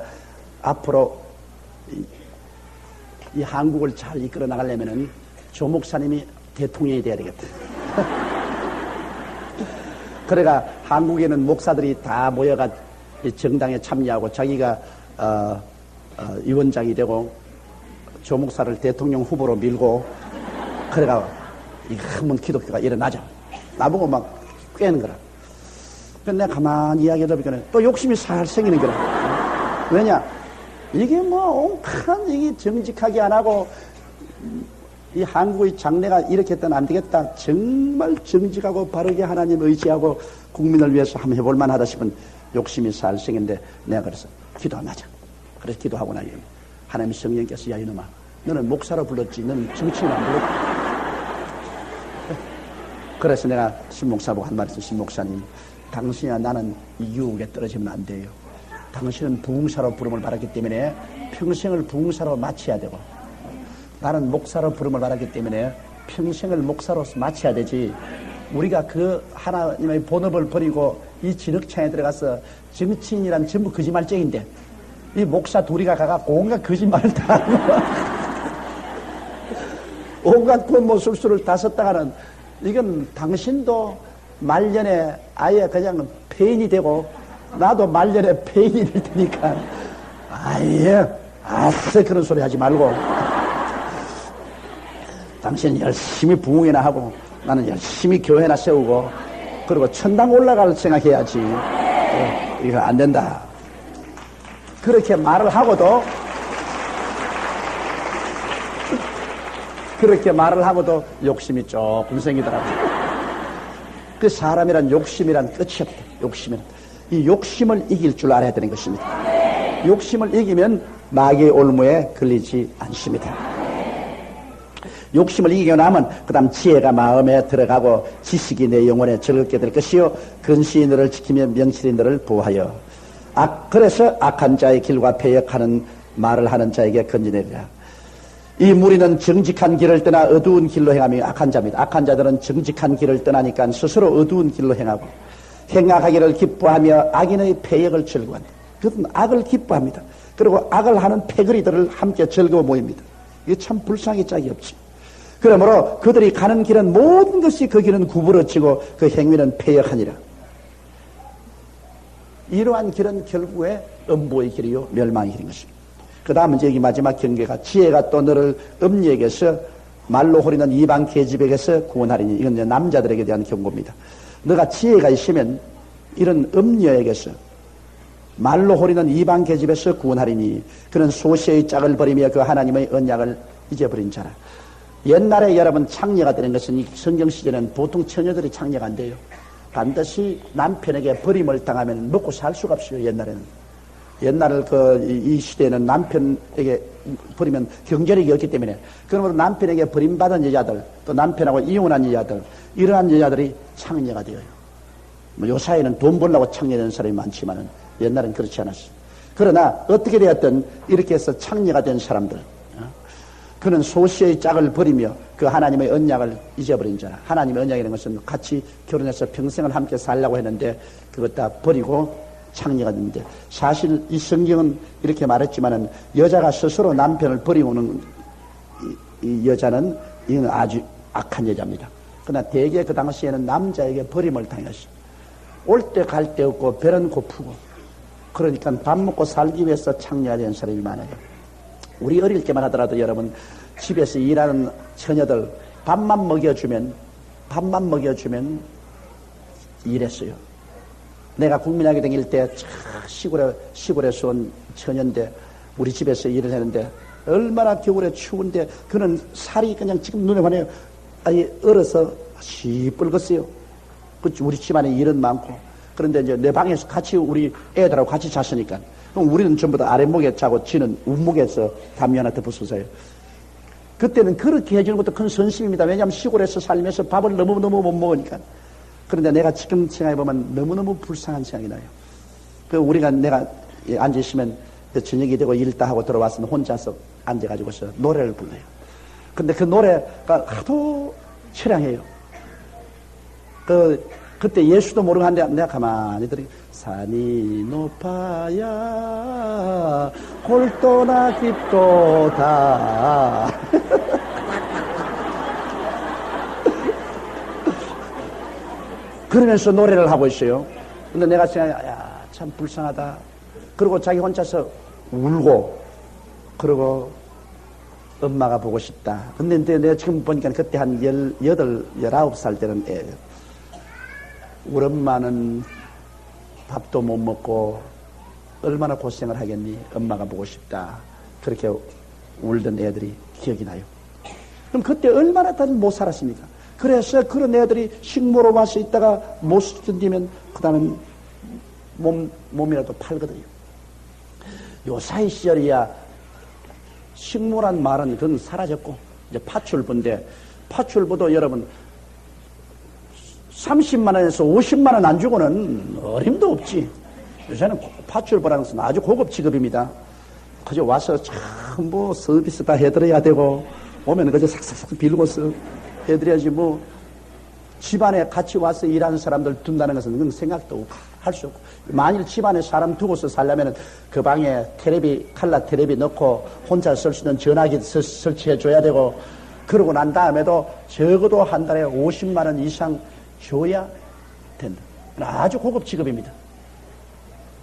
앞으로 이 한국을 잘 이끌어 나가려면은 조 목사님이 대통령이 돼야 되겠다. 그래가 한국에는 목사들이 다 모여가 정당에 참여하고 자기가 위원장이 되고 조 목사를 대통령 후보로 밀고 그래가 이 큰 기독교가 일어나죠. 나보고 막 꿰는 거라. 근데 내가 가만히 이야기하다 보니까 또 욕심이 살 생기는 거라. 왜냐? 이게 뭐 옥한 이게 정직하게 안 하고 이 한국의 장래가 이렇게 했다면 안 되겠다. 정말 정직하고 바르게 하나님 의지하고 국민을 위해서 한번 해볼 만하다 싶은 욕심이 살 생긴데 내가 그래서 기도하자. 그래서 기도하고 나니 하나님 성령께서 야 이놈아 너는 목사로 불렀지 너는 정치인 안 불렀지. 그래서 내가 신목사 보고 한 말 했어. 신목사님 당신이나 나는 이 유혹에 떨어지면 안 돼요. 당신은 부흥사로 부름을 받았기 때문에 평생을 부흥사로 마쳐야 되고 나는 목사로 부름을 받았기 때문에 평생을 목사로서 마쳐야 되지. 우리가 그 하나님의 본업을 버리고 이 진흙창에 들어가서 정치인이란 전부 거짓말쟁인데 이 목사 둘이가 가갖고 온갖 거짓말을 다 하고 온갖 뭐 술수를 다 썼다가는 이건 당신도 말년에 아예 그냥 폐인이 되고 나도 말년에 폐인이 될 테니까 아예 아싸 그런 소리 하지 말고 당신은 열심히 부흥이나 하고 나는 열심히 교회나 세우고 그리고 천당 올라갈 생각해야지. 이거 안 된다. 그렇게 말을 하고도 욕심이 조금 생기더라고요. 그 사람이란 욕심이란 끝이 없다. 욕심이란. 이 욕심을 이길 줄 알아야 되는 것입니다. 욕심을 이기면 마귀의 올무에 걸리지 않습니다. 욕심을 이기고 나면 그 다음 지혜가 마음에 들어가고 지식이 내 영혼에 즐겁게 될 것이요 근시이 너를 지키며 명실이 너를 보호하여 그래서 악한 자의 길과 패역하는 말을 하는 자에게 건지내리라. 이 무리는 정직한 길을 떠나 어두운 길로 행하며 악한 자입니다. 악한 자들은 정직한 길을 떠나니까 스스로 어두운 길로 행하고 행악하기를 기뻐하며 악인의 패역을 즐거워한다. 그것은 악을 기뻐합니다. 그리고 악을 하는 패거리들을 함께 즐거워 모입니다. 이게 참 불쌍하게 짝이 없지. 그러므로 그들이 가는 길은 모든 것이 그 길은 구부러지고 그 행위는 패역하니라. 이러한 길은 결국에 음보의 길이요 멸망의 길인 것입니다. 그 다음은 여기 마지막 경계가 지혜가 또 너를 음녀에게서 말로 호리는 이방 계집에게서 구원하리니 이건 이제 남자들에게 대한 경고입니다. 너가 지혜가 있으면 이런 음녀에게서 말로 호리는 이방 계집에서 구원하리니 그는 소시의 짝을 버리며 그 하나님의 언약을 잊어버린 자라. 옛날에 여러분 창녀가 되는 것은 이 성경 시절에는 보통 처녀들이 창녀가 안 돼요. 반드시 남편에게 버림을 당하면 먹고 살 수가 없어요. 옛날을 이 시대에는 남편에게 버리면 경제력이 없기 때문에 그러므로 남편에게 버림받은 여자들 또 남편하고 이혼한 여자들 이러한 여자들이 창녀가 되어요. 뭐 요사이는 돈 벌려고 창녀된 사람이 많지만은 옛날엔 그렇지 않았어요. 그러나 어떻게 되었든 이렇게 해서 창녀가 된 사람들 그는 소시의 짝을 버리며 그 하나님의 언약을 잊어버린 자라. 하나님의 언약이라는 것은 같이 결혼해서 평생을 함께 살려고 했는데 그것 다 버리고 창녀가 됐는데 사실 이 성경은 이렇게 말했지만은 여자가 스스로 남편을 버리고는 이 여자는 이건 아주 악한 여자입니다. 그러나 대개 그 당시에는 남자에게 버림을 당했어요. 올 때 갈 데 없고 배는 고프고 그러니까 밥 먹고 살기 위해서 창녀가 된 사람이 많아요. 우리 어릴 때만 하더라도 여러분 집에서 일하는 처녀들 밥만 먹여주면 일했어요. 내가 국민학교 다닐 때 시골에서 온 처녀인데 우리 집에서 일을 했는데 얼마나 겨울에 추운데 그는 살이 그냥 지금 눈에 환해요. 아니 얼어서 시뻘겋어요. 우리 집안에 일은 많고 그런데 이제 내 방에서 같이 우리 애들하고 같이 잤으니까 그럼 우리는 전부 다 아랫목에 자고 지는 윗목에서 담요 하나 덮어서 자요. 그때는 그렇게 해주는 것도 큰 선심입니다. 왜냐하면 시골에서 살면서 밥을 너무너무 못 먹으니까. 그런데 내가 지금 생각해보면 너무너무 불쌍한 생각이 나요. 우리가 내가 앉으시면 저녁이 되고 일 다 하고 들어왔으면 혼자서 앉아가지고서 노래를 불러요. 근데 그 노래가 하도 처량해요. 그때 예수도 모르고 한데 내가 가만히 들으니 산이 높아야 골도나 깊도다. 그러면서 노래를 하고 있어요. 근데 내가 생각해, 야, 참 불쌍하다. 그리고 자기 혼자서 울고, 그리고 엄마가 보고 싶다. 근데 내가 지금 보니까 그때 한 18, 19살 되는 애예요. 우리 엄마는 밥도 못 먹고 얼마나 고생을 하겠니? 엄마가 보고 싶다. 그렇게 울던 애들이 기억이 나요. 그럼 그때 얼마나 다들 못 살았습니까? 그래서 그런 애들이 식모로 와서 있다가 못 견디면 그 다음에 몸이라도 팔거든요. 요 사이 시절이야 식모란 말은 그건 사라졌고 이제 파출부인데, 파출부도 여러분 30만 원에서 50만 원 안 주고는 어림도 없지. 요새는 파출부라는 것은 아주 고급 직업입니다. 그저 와서 참 뭐 서비스 다 해드려야 되고, 오면 그저 삭삭삭 빌고서 해드려야지. 뭐 집안에 같이 와서 일하는 사람들 둔다는 것은 그건 생각도 없고 할 수 없고, 만일 집안에 사람 두고서 살려면 그 방에 칼라 테레비 넣고 혼자 쓸 수 있는 전화기 설치해 줘야 되고, 그러고 난 다음에도 적어도 한 달에 50만 원 이상 줘야 된다. 아주 고급 직업입니다.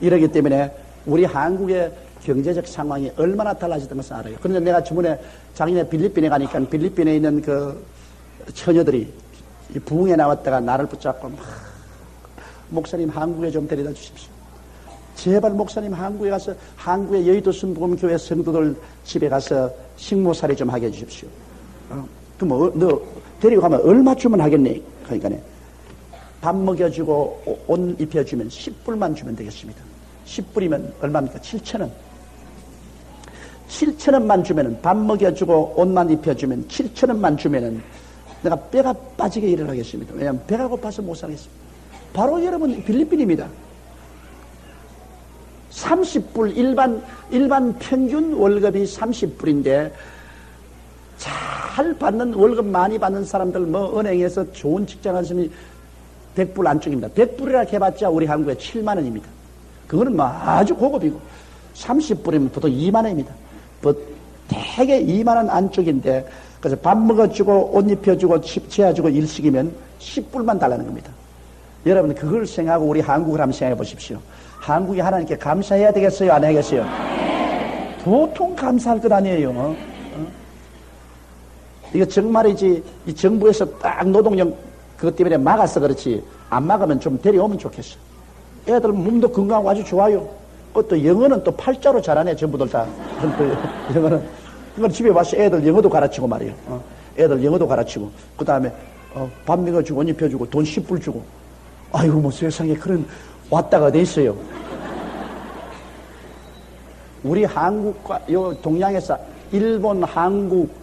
이러기 때문에 우리 한국의 경제적 상황이 얼마나 달라졌던 것을 알아요. 그런데 내가 저번에 작년에 필리핀에 가니까 필리핀에 있는 그 처녀들이 부흥에 나왔다가 나를 붙잡고 막, 목사님 한국에 좀 데려다 주십시오. 제발 목사님 한국에 가서 한국의 여의도 순복음교회 성도들 집에 가서 식모살이 좀 하게 해주십시오. 그럼 너 데리고 가면 얼마 주면 하겠니? 그러니까 밥 먹여주고 옷 입혀주면 10불만 주면 되겠습니다. 10불이면 얼마입니까? 7,000원. 7,000원만 주면은, 밥 먹여주고 옷만 입혀주면 7,000원만 주면은 내가 배가 빠지게 일을 하겠습니다. 왜냐하면 배가 고파서 못 살겠습니다. 바로 여러분 필리핀입니다. 30불, 일반 평균 월급이 30불인데 잘 받는, 월급 많이 받는 사람들, 뭐 은행에서 좋은 직장 하시면 100불 안쪽입니다. 100불이라 해봤자 우리 한국에 7만 원입니다. 그거는 뭐 아주 고급이고, 30불이면 보통 2만 원입니다. 대개 2만 원 안쪽인데, 그래서 밥 먹어주고 옷 입혀주고 치아주고 일식이면 10불만 달라는 겁니다. 여러분 그걸 생각하고 우리 한국을 한번 생각해 보십시오. 한국이 하나님께 감사해야 되겠어요? 안 해야겠어요? 보통 감사할 것 아니에요. 이거 정말이지, 이 정부에서 딱 노동력 그것 때문에 막아서 그렇지, 안 막으면 좀 데려오면 좋겠어. 애들 몸도 건강하고 아주 좋아요. 또 영어는 또 팔자로 잘하네, 전부들 다. 영어는. 그걸 집에 와서 애들 영어도 가르치고 말이에요. 애들 영어도 가르치고, 그 다음에 밥 먹여주고 옷 입혀주고 돈 10불 주고. 아이고 뭐 세상에 그런 왔다가 돼 있어요. 우리 한국과 요 동양에서 일본, 한국,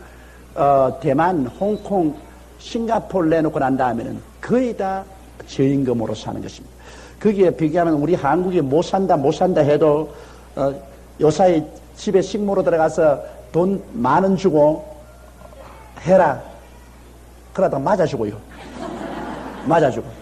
대만, 홍콩, 싱가포르 내놓고 난 다음에는 거의 다 저임금으로 사는 것입니다. 거기에 비교하면 우리 한국이 못 산다 해도 요사이 집에 식모로 들어가서 돈 10,000원 주고 해라. 그러다가 맞아주고요. 맞아주고.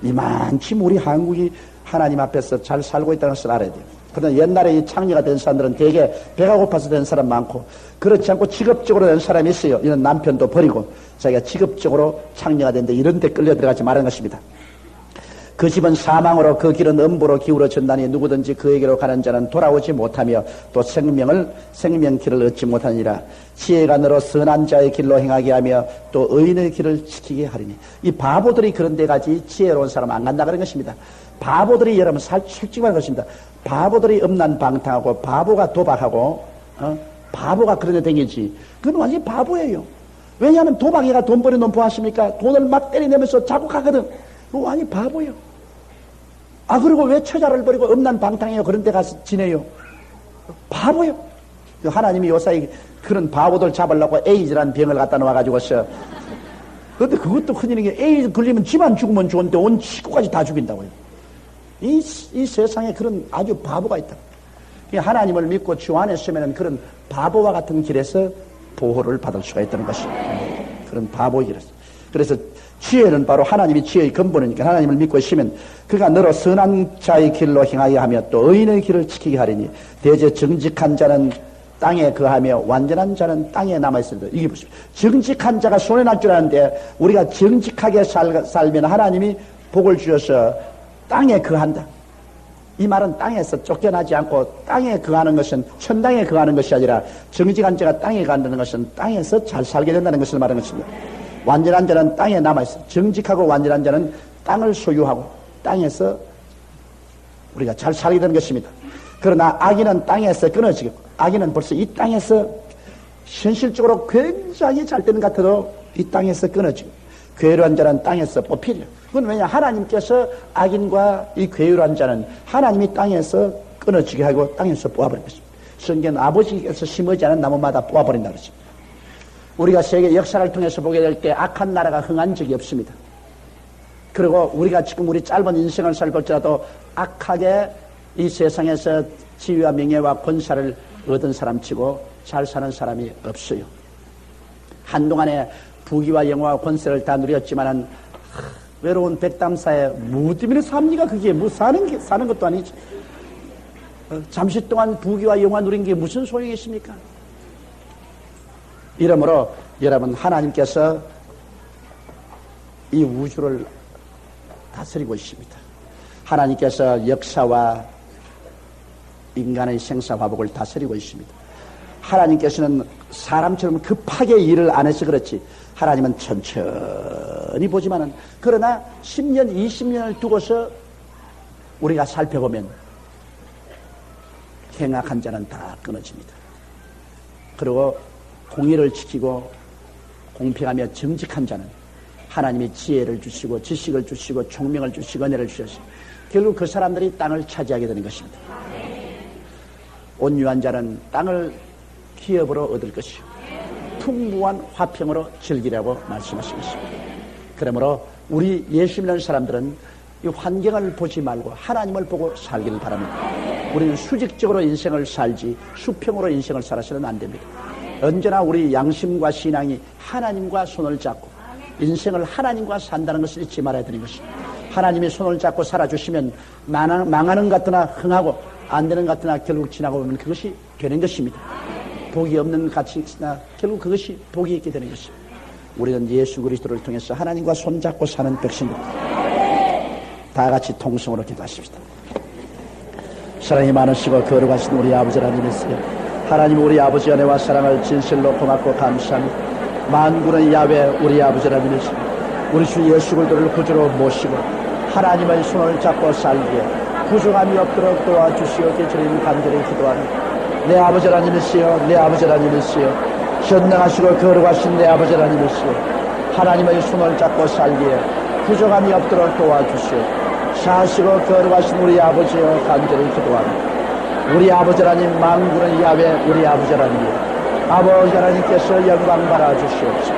이만큼 우리 한국이 하나님 앞에서 잘 살고 있다는 것을 알아야 돼요. 그러나 옛날에 이 창녀가 된 사람들은 되게 배가 고파서 된 사람 많고, 그렇지 않고 직업적으로 된 사람이 있어요. 이런 남편도 버리고 자기가 직업적으로 창녀가 된데 이런 데 끌려 들어가지 말은 것입니다. 그 집은 사망으로, 그 길은 음부로 기울어진다니 누구든지 그에게로 가는 자는 돌아오지 못하며 또 생명길을 얻지 못하니라. 지혜가 너로 선한 자의 길로 행하게 하며 또 의인의 길을 지키게 하리니. 이 바보들이 그런 데 가지 지혜로운 사람 안 간다 그런 것입니다. 바보들이, 여러분 솔직히 말하는 것입니다. 바보들이 음란방탕하고 바보가 도박하고 바보가 그런 데 다니지, 그건 완전히 바보예요. 왜냐하면 도박이가 돈 버는 놈 보았습니까? 돈을 막 때려내면서 자꾸 가거든. 그거 완전히 바보예요. 그리고 왜 처자를 버리고 음란방탕해요? 그런 데 가서 지내요? 바보예요. 하나님이 요사이 그런 바보들 잡으려고 에이즈라는 병을 갖다 놓아가지고서, 그런데 그것도 큰일인 게, 에이즈 걸리면 집안 죽으면 좋은데 온 식구까지 다 죽인다고요. 이 세상에 그런 아주 바보가 있다. 하나님을 믿고 주 안에 서면 그런 바보와 같은 길에서 보호를 받을 수가 있다는 것입니다. 그런 바보의 길에서. 그래서 지혜는 바로 하나님이 지혜의 근본이니까 하나님을 믿고 있으면 그가 너로 선한 자의 길로 행하여 하며 또 의인의 길을 지키게 하리니 대제 정직한 자는 땅에 거하며 완전한 자는 땅에 남아있습니다. 이게 보십시오. 정직한 자가 손해 날 줄 아는데 우리가 정직하게 살면 하나님이 복을 주셔서 땅에 거한다. 이 말은 땅에서 쫓겨나지 않고 땅에 거하는 것은 천당에 거하는 것이 아니라 정직한 자가 땅에 거한다는 것은 땅에서 잘 살게 된다는 것을 말하는 것입니다. 완전한 자는 땅에 남아있어. 정직하고 완전한 자는 땅을 소유하고 땅에서 우리가 잘 살게 되는 것입니다. 그러나 악인은 땅에서 끊어지고 악인은 벌써 이 땅에서 현실적으로 굉장히 잘 되는 것 같아도 이 땅에서 끊어지고 괴로운 자는 땅에서 뽑히려. 그건 왜냐? 하나님께서 악인과 이 괴로운 자는 하나님이 땅에서 끊어지게 하고 땅에서 뽑아버린 것입니다. 성경 아버지께서 심어지 않은 나무마다 뽑아버린다 그랬습니다. 우리가 세계 역사를 통해서 보게 될 때 악한 나라가 흥한 적이 없습니다. 그리고 우리가 지금 우리 짧은 인생을 살고있더라도 악하게 이 세상에서 지위와 명예와 권사를 얻은 사람치고 잘 사는 사람이 없어요. 한동안에 부귀와 영화와 권세를 다 누렸지만은 외로운 백담사에 뭐 때문에 삽니까? 그게 뭐 사는 것도 아니지. 잠시 동안 부귀와 영화 누린 게 무슨 소용이 있습니까? 이러므로 여러분 하나님께서 이 우주를 다스리고 있습니다. 하나님께서 역사와 인간의 생사화복을 다스리고 있습니다. 하나님께서는 사람처럼 급하게 일을 안 해서 그렇지 하나님은 천천히 보지만은 그러나 10년, 20년을 두고서 우리가 살펴보면 행악한 자는 다 끊어집니다. 그리고 공의를 지키고 공평하며 정직한 자는 하나님이 지혜를 주시고 지식을 주시고 총명을 주시고 은혜를 주셔서 결국 그 사람들이 땅을 차지하게 되는 것입니다. 온유한 자는 땅을 기업으로 얻을 것이요 풍부한 화평으로 즐기라고 말씀하신 것입니다. 그러므로 우리 예수 믿는 사람들은 이 환경을 보지 말고 하나님을 보고 살기를 바랍니다. 우리는 수직적으로 인생을 살지 수평으로 인생을 살아서는 안 됩니다. 언제나 우리 양심과 신앙이 하나님과 손을 잡고 인생을 하나님과 산다는 것을 잊지 말아야 되는 것입니다. 하나님이 손을 잡고 살아주시면 망하는 것 같으나 흥하고 안 되는 것 같으나 결국 지나고 보면 그것이 되는 것입니다. 복이 없는 가치 있으나 결국 그것이 복이 있게 되는 것입니다. 우리는 예수 그리스도를 통해서 하나님과 손잡고 사는 백성입니다. 다 같이 통성으로 기도하십시다. 사랑이 많으시고 거룩하신 우리 아버지 하나님이시여, 하나님 우리 아버지 은혜와 사랑을 진실로 고맙고 감사합니다. 만군의 야훼 우리 아버지 하나님이시여, 우리 주 예수 그리스도를 구주로 모시고 하나님의 손을 잡고 살기에 부족함이 없도록 도와주시옵게 주님 간절히 기도합니다. 내 아버지 하나님이시여, 내 아버지 하나님이시여, 현능하시고 거룩하신 내 아버지 하나님이시여, 하나님의 손을 잡고 살기에 부족함이 없도록 도와주시옵. 사시고 거룩하신 우리 아버지여 간절히 기도합니다. 우리 아버지 하나님 만군의 야훼 우리 아버지 하나님이여, 아버지 하나님께서 영광 받아 주시옵소서.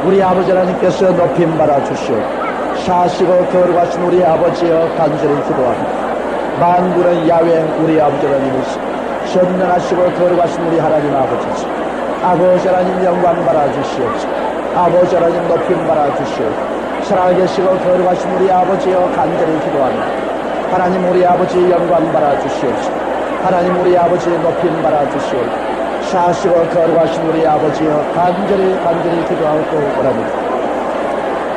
우리 아버지 하나님께서 높임 받아 주시옵소서. 사시고 거룩하신 우리 아버지여 간절히 기도합니다. 만군의 야훼 우리 아버지 하나님이시여, 전능하시고 거룩하신 우리 하나님 아버지시여, 아버지 하나님 영광 받아 주시옵소서. 아버지 하나님 높임 받아 주시옵소서. 살아계시고 거룩하신 우리 아버지여 간절히 기도합니다. 하나님 우리 아버지 영광 받아 주시옵소서. 하나님 우리 아버지 높임 받아 주시옵소서. 사시고 거룩하신 우리 아버지여 간절히 기도하고 원합니다.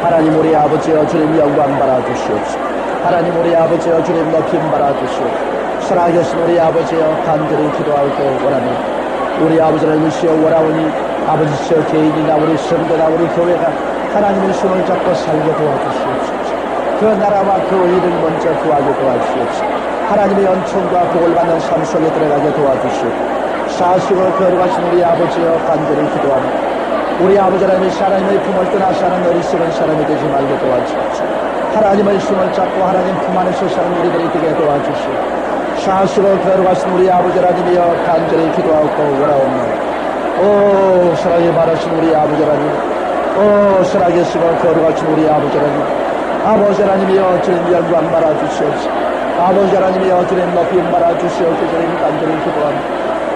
하나님 우리 아버지여 주님 영광 받아 주시옵소서. 하나님 우리 아버지여 주님 높임 받아 주시옵소서. 살아계신 우리 아버지여 간절히 기도하고 원합니다. 우리 아버지 하나님이시여 원하오니 아버지시여 개인이나 우리 성도나 우리 교회가 하나님의 손을 잡고 살게 도와주시옵소서. 그 나라와 그 의를 먼저 구하게 도와주시옵소서. 하나님의 은총과 복을 받는 삶 속에 들어가게 도와주시옵소서. 사시고 거룩하신 우리 아버지여 간절히 기도합니다. 우리 아버지 하나님이 하나님의 품을 떠나 사는 어리석은 사람이 되지 말게 도와주시옵소서. 하나님의 손을 잡고 하나님 품 안에서 사는 우리들이 되게 도와주시옵소서. 사시고 거룩하신 우리 아버지 하나님이여 간절히 기도하고 원하옵나이다. 오 사랑이 많으신 우리 아버지 하나님, 오 살아계시고 거룩하신 우리 아버지 하나님, 아버지 하나님이여 주님 영광 받아 주시옵소서. 아버지 하나님이여 주님 높이 말아주시옵고 주님 간절히 기도합니다.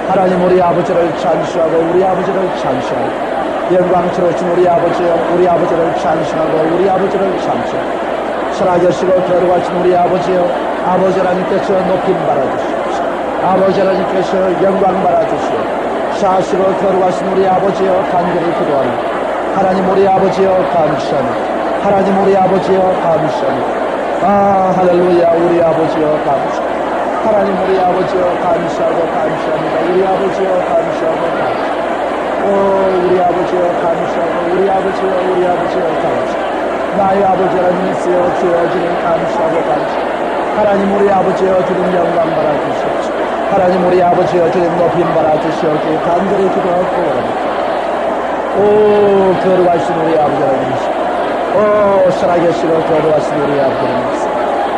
하나님 우리 아버지를 찬송하고 우리 아버지를 찬송하고 영광스러우신 우리 아버지여 우리 아버지를 찬송하고 우리 아버지를 찬송하고 살아계시고 거룩하신 우리 아버지여 아버지 하나님께서 높임 받아주시옵소서. 아버지 하나님께서 영광 받아주시옵소서. 사시고 거룩하신 우리 아버지여 간절히 기도합니다. 하나님 우리 아버지여 감사합니다. 하나님 우리 아버지여 감사합니다. 아 할렐루야 우리 아버지여 감사합니다. 하나님 우리 아버지여 감사하고 감사합니다. 우리 아버지여 감사하고 감사합니다. 오 우리 아버지여 감사하고 우리 아버지여 감사합니다. 나의 아버지 하나님 있어요 주여 주님 감사하고 감사합니다. 하나님 우리 아버지여 주님 영광 받아주시옵소서. 하나님 우리 아버지여 주님 높임 받아주시옵소서. 간절히 기도하고 원합니다. 오 거룩하신 우리 아버지 하나님이시오. 오 살아계시고 거룩하신 우리 아버지 하나님이시오.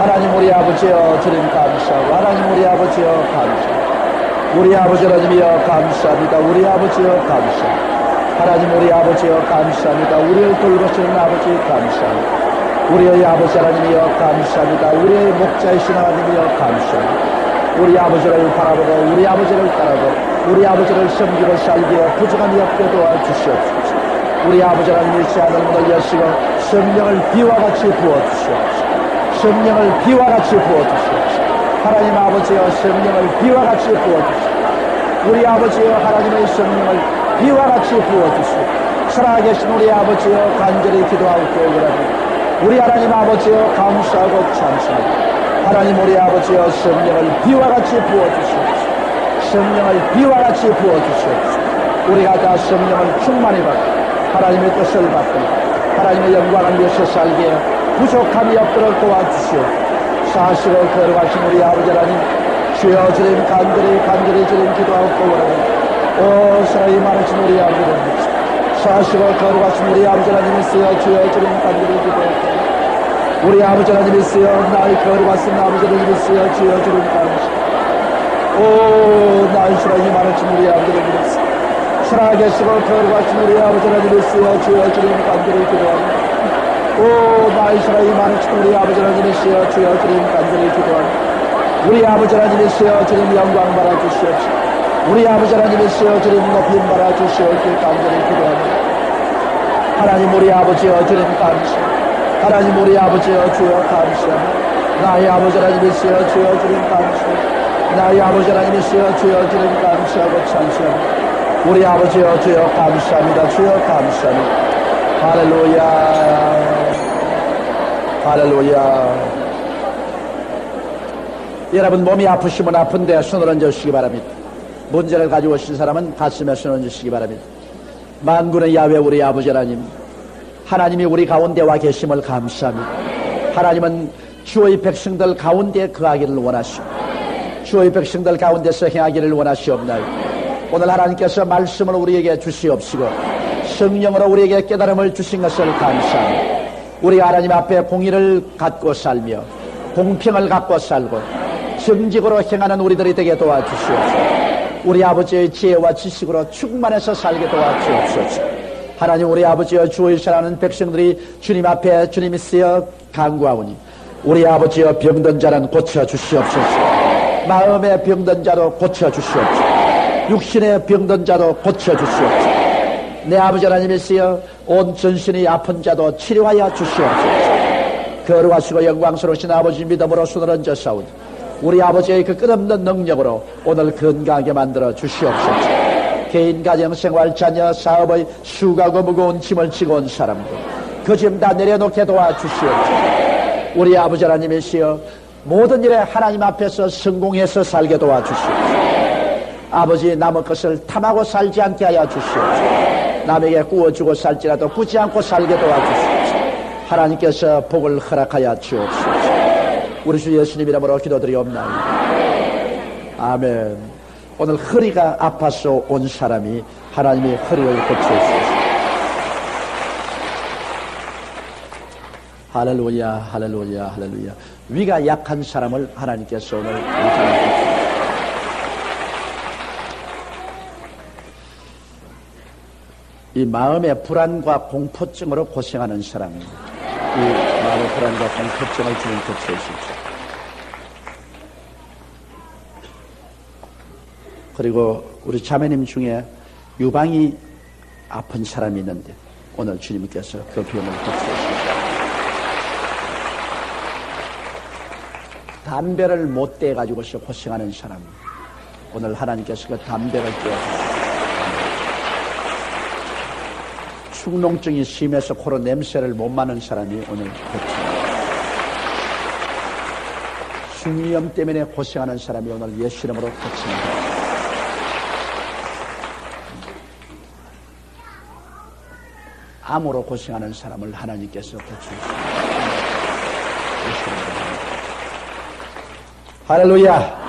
하나님 우리 아버지여 주님 감사하고 하나님 우리 아버지여 감사하고 우리 아버지 하나님이여 감사합니다. 우리 아버지여 감사합니다. 하나님 우리 아버지여 감사합니다. 우리를 돌보시는 아버지 감사합니다. 우리의 아버지 하나님이여 감사합니다. 우리의 목자이신 하나님이여 감사합니다. 우리 아버지를 바라보고 우리 아버지를 따라보고 우리 아버지를 섬기고 살기에 부족함이 없게 도와주시옵소서. 우리 아버지 하나님이 하늘 문을 여시고 성령을 비와 같이 부어주시옵소서. 성령을 비와 같이 부어주시옵소서. 하나님 아버지여 성령을 비와 같이 부어주시옵소서. 우리 아버지여 하나님의 성령을 비와 같이 부어주시옵소서. 살아계신 우리 아버지여 간절히 기도하고 구원합니다. 우리 하나님 아버지여 감사하고 찬송합니다. 하나님 우리 아버지여 성령을 비와 같이 부어주시옵소서. 성령을 비와 같이 부어주시옵소서. 우리가 다 성령을 충만히 받고 하나님의 뜻을 받고 하나님의 영광을 위해서 살기에 부족함이 없도록 도와주시옵소서. 사시고 거룩하신 우리 아버지 하나님 주여 주님 간절히 주님 기도하고 원합니다. 오 사랑이 많으신 우리 아버지 하나님 사시고 거룩하신 우리 아버지 하나님 있어요 주여 주님 간절히 기도하고 우리 아버지 하나님 있어요 나의 거룩하신 아버지 하나님 있어요 주여 주님 감사합니다. 오 나의 사랑이 많으신 우리 아버지 하나님 있어요 살아계시고 거룩하신 우리 아버지 하나님 있어요 주여 주님 간절히 기도합니다. 오 나의 사랑이 많으신 우리 아버지 하나님 있어요 주여 주님 간절히 기도합니다. 우리 아버지 하나님 있어요 주님 영광 받아주시옵소서. 우리 아버지 하나님 있어요 주님 높임 받아주시옵소서. 간절히 기도합니다. 하나님 우리 아버지여 주님 감사합니다. 하나님 우리 아버지여 주여 감사합니다. 나의 아버지 하나님 있어요 주여 주님 감사합니다. 나의 아버지 하나님 있어요 주여 주님 감사하고 찬송합니다. 우리 아버지여 주여 감사합니다. 주여 감사합니다. 할렐루야 할렐루야. 여러분 몸이 아프시면 아픈데 손을 얹어주시기 바랍니다. 문제를 가지고 오신 사람은 가슴에 손을 얹으시기 바랍니다. 만군의 야훼 우리 아버지 하나님 하나님이 우리 가운데 와 계심을 감사합니다. 하나님은 주의 백성들 가운데 거하기를 원하시오. 주의 백성들 가운데서 행하기를 원하시옵나이다. 오늘 하나님께서 말씀을 우리에게 주시옵시고 성령으로 우리에게 깨달음을 주신 것을 감사합니다. 우리 하나님 앞에 공의를 갖고 살며 공평을 갖고 살고 정직으로 행하는 우리들이 되게 도와주시옵소서. 우리 아버지의 지혜와 지식으로 충만해서 살게 도와주옵소서. 하나님 우리 아버지여 주의 사랑하는 백성들이 주님 앞에 주님 있어 간구하오니 우리 아버지여 병든 자는 고쳐주시옵소서. 마음의 병든 자도 고쳐주시옵소서. 육신의 병든 자도 고쳐주시옵소서. 내 아버지 하나님 있어 온 전신이 아픈 자도 치료하여 주시옵소서. 거룩하시고 영광스러우신 아버지 믿음으로 손을 얹어 싸우니 우리 아버지의 그 끝없는 능력으로 오늘 건강하게 만들어 주시옵소서. 개인, 가정, 생활, 자녀, 사업의 수고하고 무거운 짐을 지고 온 사람들 그 짐 다 내려놓게 도와주시옵소서. 우리 아버지 하나님이시여 모든 일에 하나님 앞에서 성공해서 살게 도와주시옵소서. 아버지 남의 것을 탐하고 살지 않게 하여 주시옵소서. 남에게 구워주고 살지라도 구지 않고 살게 도와주시옵소서. 하나님께서 복을 허락하여 주옵소서. 우리 주 예수님 이름으로 기도드리옵나이다. 아멘. 오늘 허리가 아파서 온 사람이 하나님의 허리를 고쳐주소서. 할렐루야 할렐루야 할렐루야. 위가 약한 사람을 하나님께서 오늘 고쳐주소서. 이 마음의 불안과 공포증으로 고생하는 사람입니다. 이 마음의 불안과 공포증을 주님 고쳐주십시오. 그리고 우리 자매님 중에 유방이 아픈 사람이 있는데 오늘 주님께서 그 병을 고쳐주십니다. 담배를 못 떼가지고서 고생하는 사람, 오늘 하나님께서 그 담배를 떼어주십니다. 축농증이 심해서 코로 냄새를 못 맡는 사람이 오늘 고칩니다. 중이염 때문에 고생하는 사람이 오늘 예수 이름으로 고칩니다. 암으로 고생하는 사람을 하나님께서 고쳐주십니다. 예수 이름으로. 할렐루야.